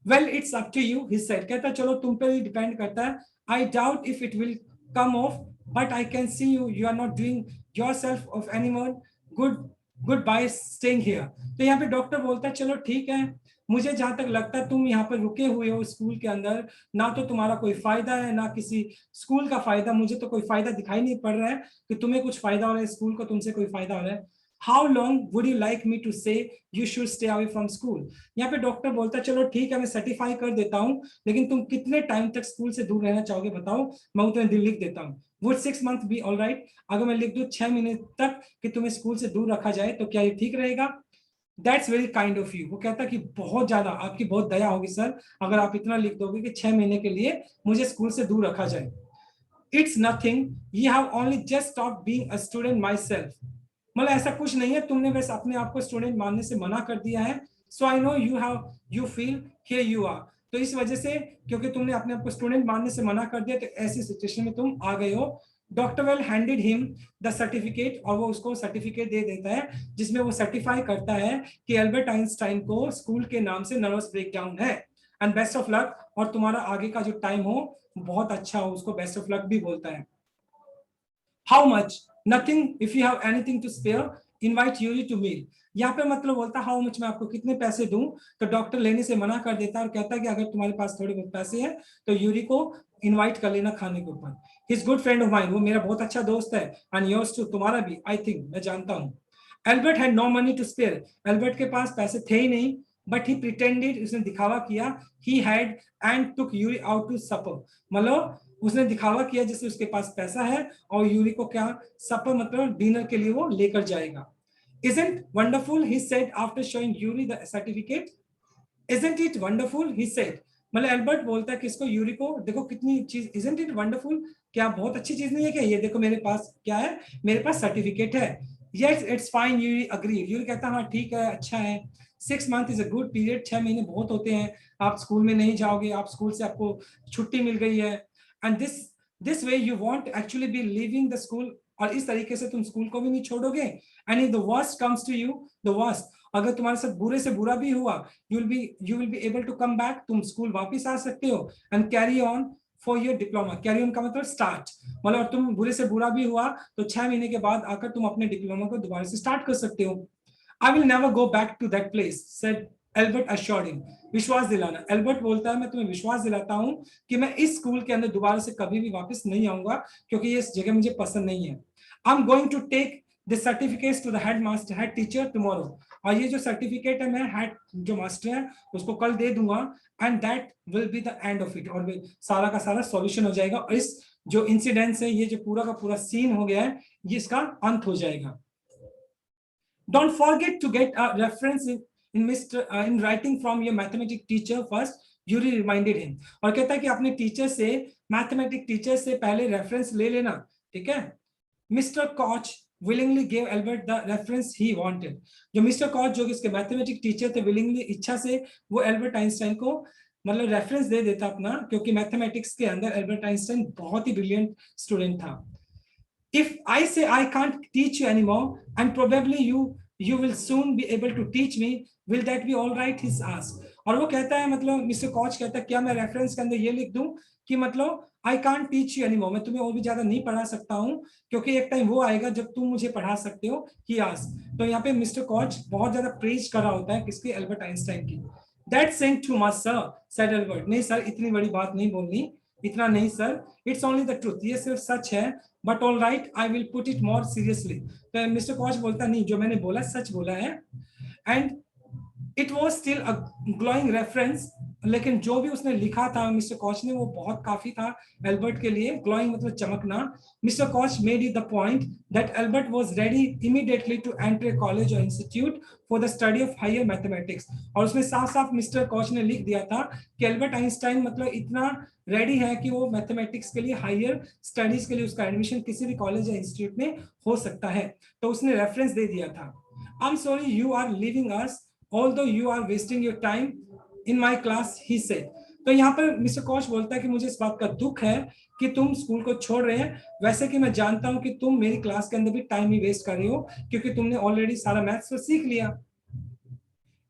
Well it's up to you, he said, कहता चलो तुम पे ही डिपेंड करता है। I doubt if it will come off, but I can see you are not doing yourself of anyone good by staying here. तो यहाँ पे डॉक्टर बोलता है चलो ठीक है, मुझे जहां तक लगता है तुम यहाँ पर रुके हुए हो स्कूल के अंदर, ना तो तुम्हारा कोई फायदा है ना किसी स्कूल का फायदा, मुझे तो कोई फायदा दिखाई नहीं पड़ रहा है कि तुम्हें कुछ फायदा हो रहा है, स्कूल को तुमसे कोई फायदा हो रहा है। How long would you like me to say you should stay away from school? यहाँ पे डॉक्टर बोलता है चलो ठीक है मैं सर्टिफाई कर देता हूँ, लेकिन तुम कितने टाइम तक स्कूल से दूर रहना चाहोगे बताओ, मैं उतने दिन लिख देता हूँ। Would 6 months be all right? अगर मैं लिख दूं 6 महीने तक कि तुम्हें स्कूल से दूर रखा जाए, तो क्या ये ठीक रहेगा? That's very kind of you, वो कहता कि बहुत ज्यादा आपकी बहुत दया होगी सर, अगर आप इतना लिख दोगे कि 6 महीने के लिए मुझे स्कूल से दूर रखा जाए। It's nothing, you have only just stop being a student my self, मतलब ऐसा कुछ नहीं है, तुमने बस अपने आप को स्टूडेंट मानने से मना कर दिया है। So I know you feel here you are, तो इस वजह से, क्योंकि तुमने अपने आप को स्टूडेंट मानने से मना कर दिया, तो ऐसी सिचुएशन में तुम आ गए हो। Doctor well handed him the certificate, और वो उसको सर्टिफिकेट दे देता है जिसमें वो सर्टिफाई करता है कि एल्बर्ट आइंस्टाइन को स्कूल के नाम से नर्वस ब्रेकडाउन है, एंड बेस्ट ऑफ लक, और तुम्हारा आगे का जो टाइम हो बहुत अच्छा हो, उसको बेस्ट ऑफ लक भी बोलता है। How much? Nothing, if you have anything to spare invite Yuri to meal, यहाँ पे मतलब बोलता हाउ मच, मैं आपको कितने पैसे दूं, तो डॉक्टर लेने से मना कर देता है और कहता है कि अगर तुम्हारे पास थोड़े बहुत पैसे हैं तो यूरी को इनवाइट कर लेना खाने के ऊपर। His good friend of mine, वो मेरा बहुत अच्छा दोस्त है, एंड योर्स टू, तुम्हारा भी, आई थिंक, मैं जानता हूँ। Albert had no money to spare, Albert के पास पैसे थे ही नहीं, बट ही प्रिटेंडेड, उसने दिखावा किया, he had, and took Yuri out to supper, मतलब उसने दिखावा किया जैसे उसके पास पैसा है और यूरी को क्या, सपर मतलब डिनर के लिए वो लेकर जाएगा। Isn't wonderful, he said after showing Yuri the certificate. Isn't it wonderful, he said. मतलब एल्बर्ट बोलता है किसको, यूरी को, देखो कितनी चीज, isn't it wonderful, क्या बहुत अच्छी चीज नहीं है क्या, ये देखो मेरे पास क्या है, मेरे पास सर्टिफिकेट है. Yes, it's fine, Yuri agree. Yuri कहता है हाँ ठीक है, अच्छा है. 6 months is a good period, 6 महीने बहुत होते हैं. आप स्कूल में नहीं जाओगे, आप स्कूल से आपको छुट्टी मिल गई है. And this way you want actually be leaving the school, और इस तरीके से तुम स्कूल को भी नहीं छोड़ोगे. And if the worst comes to you, the worst, अगर तुम्हारे साथ बुरे से बुरा भी हुआ, you will be able to come back, तुम स्कूल वापस आ सकते हो. And carry on for your diploma. Carry on का मतलब स्टार्ट, मतलब तुम बुरे से बुरा भी हुआ तो 6 महीने के बाद आकर तुम अपने डिप्लोमा को दोबारा से स्टार्ट कर सकते हो. I will never go back to that place, said Albert assured him. विश्वास दिलाना. एल्बर्ट बोलता है मैं तुम्हें विश्वास दिलाता हूं कि मैं इस स्कूल के अंदर दोबारा से कभी भी वापस नहीं आऊंगा, क्योंकि ये जगह मुझे पसंद नहीं है. I am going to take the certificates to the head teacher tomorrow. और ये जो सर्टिफिकेट है मैं हेड जो मास्टर है उसको कल दे दूंगा. And that will be the end of it. और सारा का सारा सॉल्यूशन हो जाएगा, और इस जो इंसिडेंस है, ये जो पूरा का पूरा सीन हो गया है, ये इसका अंत हो जाएगा. Don't forget to get a reference in writing from your mathematics teacher first, Yuri reminded him. और कहता है कि अपने टीचर से, मैथमेटिक्स टीचर से पहले रेफरेंस ले लेना, ठीक है. Mister Koch willingly gave Albert the reference he wanted. जो मिस्टर कॉच जो कि इसके मैथमेटिक्स टीचर थे, willingly इच्छा से वो एल्बर्ट आइंस्टाइन को मतलब रेफरेंस दे देता अपना, क्योंकि मैथमेटिक्स के अंदर एल्बर्ट आइंस्टाइन बहुत ही ब्रिलियंट स्टूडेंट था. If I say I can't teach you anymore, and probably you will soon be able to teach me, will that be all right, he asked. और वो कहता है, मतलब मिस्टर कॉच कहता है क्या मैं रेफरेंस के अंदर ये लिख दूं कि मतलब I can't teach you anymore, मैं तुम्हें और भी ज्यादा नहीं पढ़ा सकता हूं, क्योंकि एक टाइम वो आएगा जब तुम मुझे पढ़ा सकते हो, ही आस्क्ड. तो यहाँ पे मिस्टर कॉच बहुत ज्यादा प्रेज कर रहा होता है किसकी, एल्बर्ट आइंस्टाइन की. That sent too much sir, said Albert. नहीं सर, इतनी बड़ी बात नहीं बोलनी, इतना नहीं sir. It's only the truth, ये सिर्फ सच है. But all right, I will put it more seriously. तो मिस्टर कॉच बोलता नहीं, जो मैंने बोला सच बोला है. And it was still a glowing reference, लेकिन जो भी उसने लिखा था मिस्टर कॉच ने, वो बहुत काफी था एल्बर्ट के लिए. ग्लोइंग मतलब चमकना. Mr Koch made it the point that Albert was ready immediately to enter college और institute for the study of higher mathematics. और उसमें साफ साफ मिस्टर कॉच ने लिख दिया था कि एल्बर्ट आइंस्टाइन मतलब इतना रेडी है कि वो मैथमेटिक्स के लिए, हायर स्टडीज के लिए उसका एडमिशन किसी भी कॉलेज या इंस्टीट्यूट में हो सकता है. तो उसने रेफरेंस दे दिया था. I am sorry you are leaving us, although you are wasting your time in my class, he said. तो यहाँ पर मिस्टर कॉच बोलता है कि मुझे इस बात का दुख है कि तुम स्कूल को छोड़ रहे हैं, वैसे कि मैं जानता हूं कि तुम मेरी क्लास के अंदर भी टाइम ही वेस्ट कर रही हो, क्योंकि तुमने ऑलरेडी सारा मैथ्स तो सीख लिया.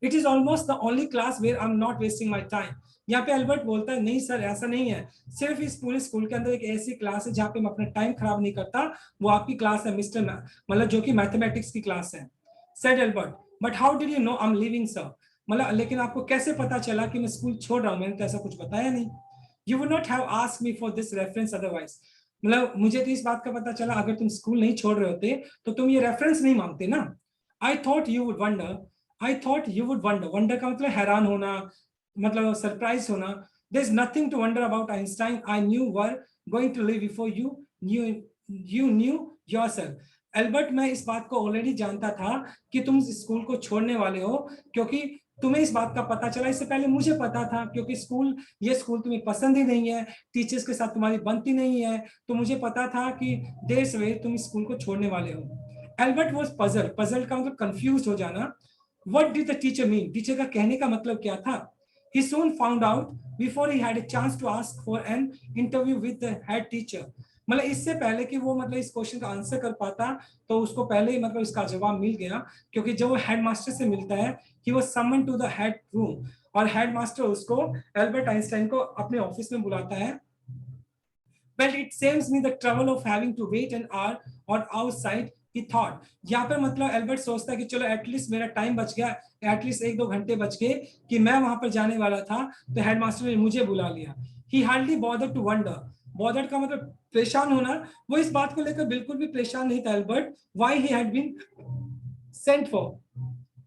It is almost the only class where I am not wasting my time. यहाँ पे एल्बर्ट बोलता है नहीं सर, ऐसा नहीं है, सिर्फ इस पूरे स्कूल के अंदर एक ऐसी क्लास है जहाँ पे मैं अपना टाइम खराब नहीं करता, वो आपकी क्लास है मिस्टर, मतलब जो कि मैथमेटिक्स की क्लास है. Said Albert. But how did you know I am leaving sir. मतलब लेकिन आपको कैसे पता चला कि मैं स्कूल छोड़ रहा हूँ, मैंने तो ऐसा कुछ बताया नहीं. You would not have asked me for this reference otherwise. मतलब मुझे तो इस बात का पता चला, अगर तुम स्कूल नहीं छोड़ रहे होते तो तुम ये रेफरेंस नहीं मांगते ना. I thought you would wonder. I thought you would wonder. Wonder का मतलब हैरान होना, मतलब सरप्राइज होना. There is nothing to wonder about Einstein. I knew were going to leave before you knew yourself. Albert, मैं इस बात को ऑलरेडी जानता था कि तुम स्कूल को छोड़ने वाले हो, क्योंकि तुम्हें इस बात का पता चला, इससे पहले मुझे पता था, क्योंकि ये स्कूल तुम्हें पसंद ही नहीं है, टीचर्स के साथ तुम्हारी बनती नहीं है, तो मुझे पता था कि देर सवेर तुम स्कूल को छोड़ने वाले हो. Albert was puzzle. पजल का मतलब कंफ्यूज हो जाना. What did the teacher mean. Teacher का कहने का मतलब क्या था. He soon found out before he had a chance to ask for an interview with the head teacher. मतलब इससे पहले कि वो मतलब इस क्वेश्चन का आंसर कर पाता, तो उसको पहले ही मतलब इसका जवाब मिल गया, क्योंकि जब वो हेड मास्टर से मिलता है, he was summoned to the head room, और हेड मास्टर उसको, एल्बर्ट आइंस्टाइन को अपने ऑफिस में बुलाता है. Well, it saves me the trouble of having to wait an hour or outside, he thought. यहाँ पर मतलब एल्बर्ट सोचता है कि चलो एटलीस्ट मेरा टाइम बच गया, एटलीस्ट 1-2 घंटे बच गए कि मैं वहां पर जाने वाला था, तो हेडमास्टर ने मुझे बुला लिया. He hardly bothered to wonder. Bothered का मतलब परेशान होना. वो इस बात को लेकर बिल्कुल भी परेशान नहीं था Albert. Why he had been sent for,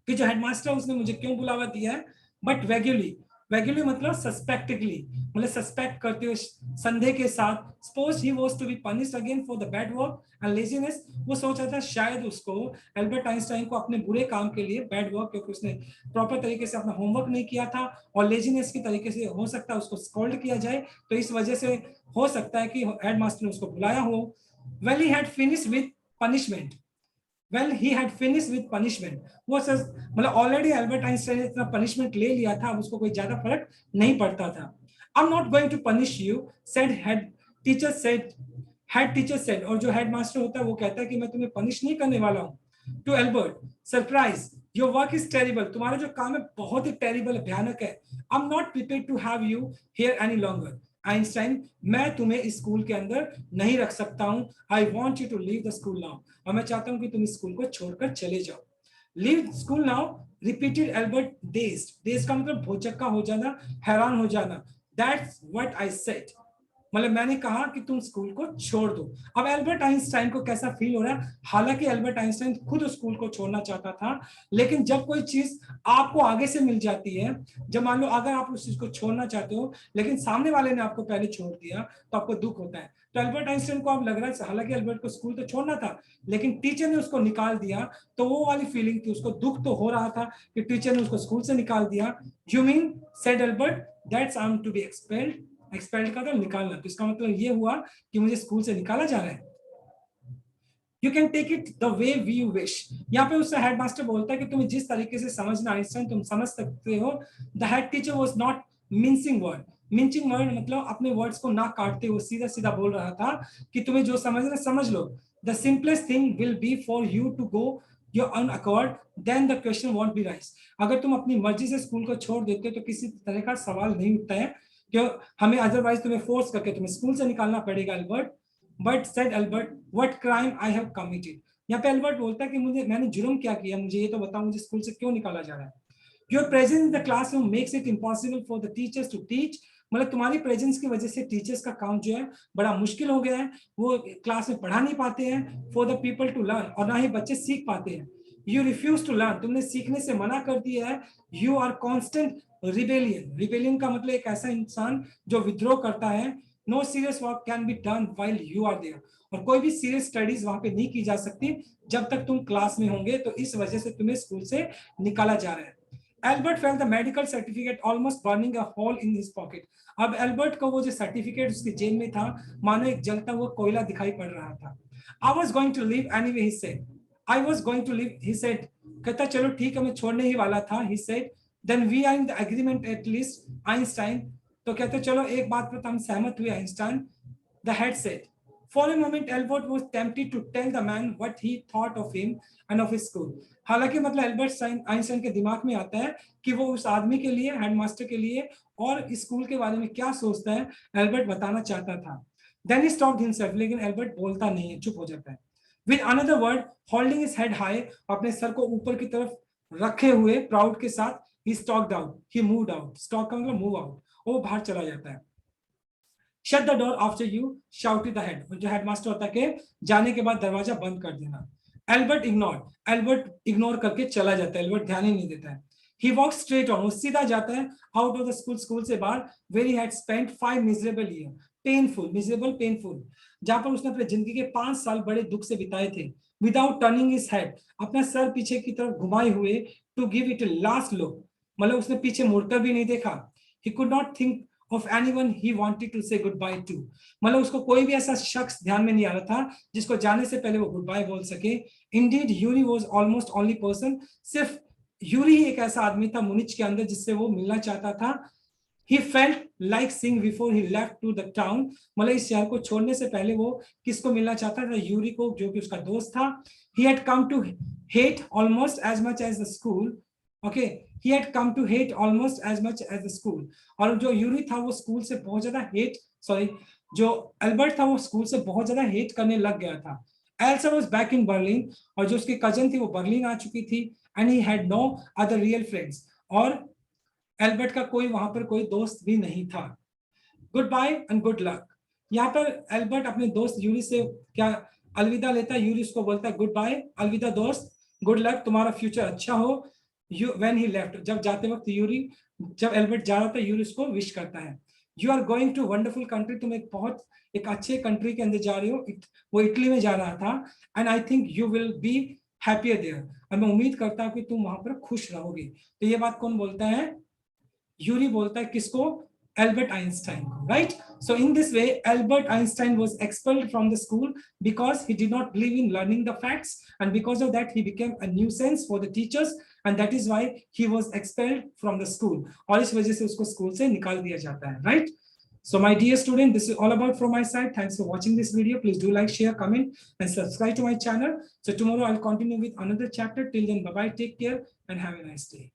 कि जो हेडमास्टर उसने मुझे क्यों बुलावा दिया है. बट वेगुअरली, वैगुलरली मतलब सस्पेक्टिगली, मतलब सस्पेक्ट करते हुए, संदेह के साथ। Suppose he was to be punished again for the bad work and laziness, वो सोच रहा था शायद उसको, एल्बर्ट आइंस्टाइन को, अपने बुरे काम के लिए, बैड वर्क क्योंकि उसने प्रॉपर तरीके से अपना होमवर्क नहीं किया था, और लेजीनेस की तरीके से हो सकता है उसको स्कॉल्ड किया जाए, तो इस वजह से हो सकता है कि हेडमास्टर ने उसको बुलाया हो। Well he had finished with punishment, well he had finished with punishment, वो सर मतलब ऑलरेडी एल्बर्ट आइंस्टाइन ने इतना पनिशमेंट ले लिया था, अब उसको कोई ज्यादा फर्क नहीं पड़ता था। I am not going to punish you said head teacher said, head teacher said, और जो हेड मास्टर होता है वो कहता है कि मैं तुम्हें पनिश नहीं करने वाला हूं। To Albert, surprise, your work is terrible, तुम्हारा जो काम है बहुत ही टेरिबल, भयानक है। I am not prepared to have you here any longer, Einstein, मैं तुम्हें इस स्कूल के अंदर नहीं रख सकता हूं। I want you to leave the school now, और मैं चाहता हूं कि तुम इस स्कूल को छोड़कर चले जाओ। Leave school now, repeated Albert, dazed, days का मतलब भौचक्का हो जाना, हैरान हो जाना। दैट्स व्हाट आई सेड, मतलब मैंने कहा कि तुम स्कूल को छोड़ दो। अब एल्बर्ट आइंस्टाइन को कैसा फील हो रहा है, हालांकि एल्बर्ट आइंस्टाइन खुद स्कूल को छोड़ना चाहता था, लेकिन जब कोई चीज आपको आगे से मिल जाती है, जब मान लो अगर आप उस चीज को छोड़ना चाहते हो लेकिन सामने वाले ने आपको पहले छोड़ दिया, तो आपको दुख होता है। तो एल्बर्ट आइंस्टाइन को अब लग रहा है, हालांकि एल्बर्ट को स्कूल तो छोड़ना था लेकिन टीचर ने उसको निकाल दिया, तो वो वाली फीलिंग थी, उसको दुख तो हो रहा था कि टीचर ने उसको स्कूल से निकाल दिया। You mean, said Albert, that's I am to be expelled, expelled का तो निकालना, तो इसका मतलब ये हुआ कि मुझे स्कूल से निकाला जा रहा है। You can take it the way we you wish, यहाँ पे उससे हेडमास्टर बोलता है कि तुम्हें जिस तरीके से समझना आइंस्टाइन तुम समझ सकते हो। The head teacher was not mincing word, mincing word मतलब अपने वर्ड्स को ना काटते हुए सीधा सीधा बोल रहा था कि तुम्हें जो समझना समझ लो। The simplest thing will be for you to go your own accord, then the question won't be raised, अगर तुम अपनी मर्जी से स्कूल को छोड़ देते हो तो किसी तरह का सवाल नहीं उठता है, क्यों हमें अदरवाइज तुम्हें फोर्स करके तुम्हें स्कूल से निकालना पड़ेगा Albert. But said Albert, what crime I have committed, यहाँ पे एल्बर्ट बोलता है कि मैंने जुर्म क्या किया, मुझे ये तो बताओ, मुझे स्कूल से क्यों निकाला जा रहा है। Your presence in the classroom makes it impossible for the teachers to teach, मतलब तुम्हारी प्रेजेंस की वजह से टीचर्स का काम जो है बड़ा मुश्किल हो गया है, वो क्लास में पढ़ा नहीं पाते हैं। For the people to learn, और ना ही बच्चे सीख पाते हैं। यू रिफ्यूज टू लर्न, तुमने सीखने से मना कर दिया है। You are constant rebellion, rebellion का मतलब एक ऐसा इंसान जो विद्रोह करता है। No serious work can be done while you are there, और कोई भी सीरियस स्टडीज वहां पे नहीं की जा सकती जब तक तुम क्लास में होंगे, तो इस वजह से तुम्हें स्कूल से निकाला जा रहा है। Albert felt the medical certificate almost burning a hole in his pocket, अब एल्बर्ट को वो जो सर्टिफिकेट उसकी जेब में था, मानो एक जलता हुआ कोयला दिखाई पड़ रहा था। I was going to leave anyway, he said, I was going to leave, he said, कहता चलो ठीक है मैं छोड़ने ही वाला था। He said, then we are in the agreement at least Einstein, तो कहते चलो एक बात पर तो हम सहमत हुए Einstein. The head said, for a moment Albert was tempted to tell the man what he thought of him and of his school, हालांकि मतलब एल्बर्ट आइंस्टाइन के दिमाग में आता है कि वो उस आदमी के लिए, हेडमास्टर के लिए और स्कूल के बारे में क्या सोचता है, एल्बर्ट बताना चाहता था। देन ही स्टॉप्ड हिमसेल्फ, लेकिन एल्बर्ट बोलता नहीं है, चुप हो जाता है। With another word, holding his head high, अपने सर को ऊपर की तरफ रखे हुए प्राउड के साथ, ही स्टॉक्ड आउट, ही मूव्ड आउट, स्टॉक का मतलब मूव आउट, वो बाहर चला जाता है। Shut the door after you shouted the head, जो हेडमास्टर होता है कि जाने के बाद दरवाजा बंद कर देना। एल्बर्ट इग्नोर, एल्बर्ट इग्नोर करके चला जाता है, एल्बर्ट ध्यान ही नहीं देता है। ही वॉक स्ट्रेट ऑन, वो सीधा जाता है out of the school, school से बाहर, where he had spent 5 miserable year, painful, miserable painful, जहां पर उसने अपने जिंदगी के 5 साल बड़े दुख से बिताए थे। विदाउट टर्निंग हिज हेड, अपना सर पीछे की तरफ घुमाए हुए, to give it a last look, मतलब उसने पीछे मुड़कर भी नहीं देखा। He could not think of anyone he wanted to say goodbye to, मतलब उसको कोई भी ऐसा शख्स ध्यान में नहीं आ रहा था जिसको जाने से पहले वो गुड बाय बोल सके। Indeed, Yuri was almost only person, सिर्फ यूरी ही एक ऐसा आदमी था मुनिच के अंदर जिससे वो मिलना चाहता था। He felt like seeing before he left to the town, मतलब इस शहर को छोड़ने से पहले वो किसको मिलना चाहता था, यूरी को, जो कि उसका दोस्त था। He had come to hate almost as much as the school, okay, he had come to hate almost as much as the school, और जो यूरी था वो स्कूल से बहुत ज्यादा हेट, सॉरी, जो एल्बर्ट था वो स्कूल से बहुत ज्यादा हेट करने लग गया था। Elsa was back in Berlin, और जो उसकी कजन थी वो बर्लिन आ चुकी थी। And he had no other real friends, और एल्बर्ट का कोई वहां पर कोई दोस्त भी नहीं था। Goodbye and good luck, यहाँ पर एल्बर्ट अपने दोस्त यूरी से क्या अलविदा लेता है, यूरी उसको बोलता है गुड बाय, अलविदा दोस्त, गुड लक, तुम्हारा फ्यूचर अच्छा हो। यू व्हेन ही लेफ्ट, जब जाते वक्त यूरी जब एल्बर्ट जा रहा था यूरी उसको विश करता है, you are going to wonderful country, तुम एक अच्छे कंट्री के अंदर जा रहे हो। वो इटली में जा रहा था, and I think you will be happier there, और मैं उम्मीद करता हूँ कि तुम वहां पर खुश रहोगे। तो ये बात कौन बोलता है? यूरी बोलता है किसको? Albert Einstein, right? So in this way, Albert Einstein was expelled from the school because he did not believe in learning the facts, and because of that, he became a nuisance for the teachers, and that is why he was expelled from the school. और इस वजह से उसको school से निकाल दिया जाता है, right? So my dear student, this is all about from my side. Thanks for watching this video. Please do like, share, comment, and subscribe to my channel. So tomorrow I'll continue with another chapter. Till then, bye bye, take care, and have a nice day.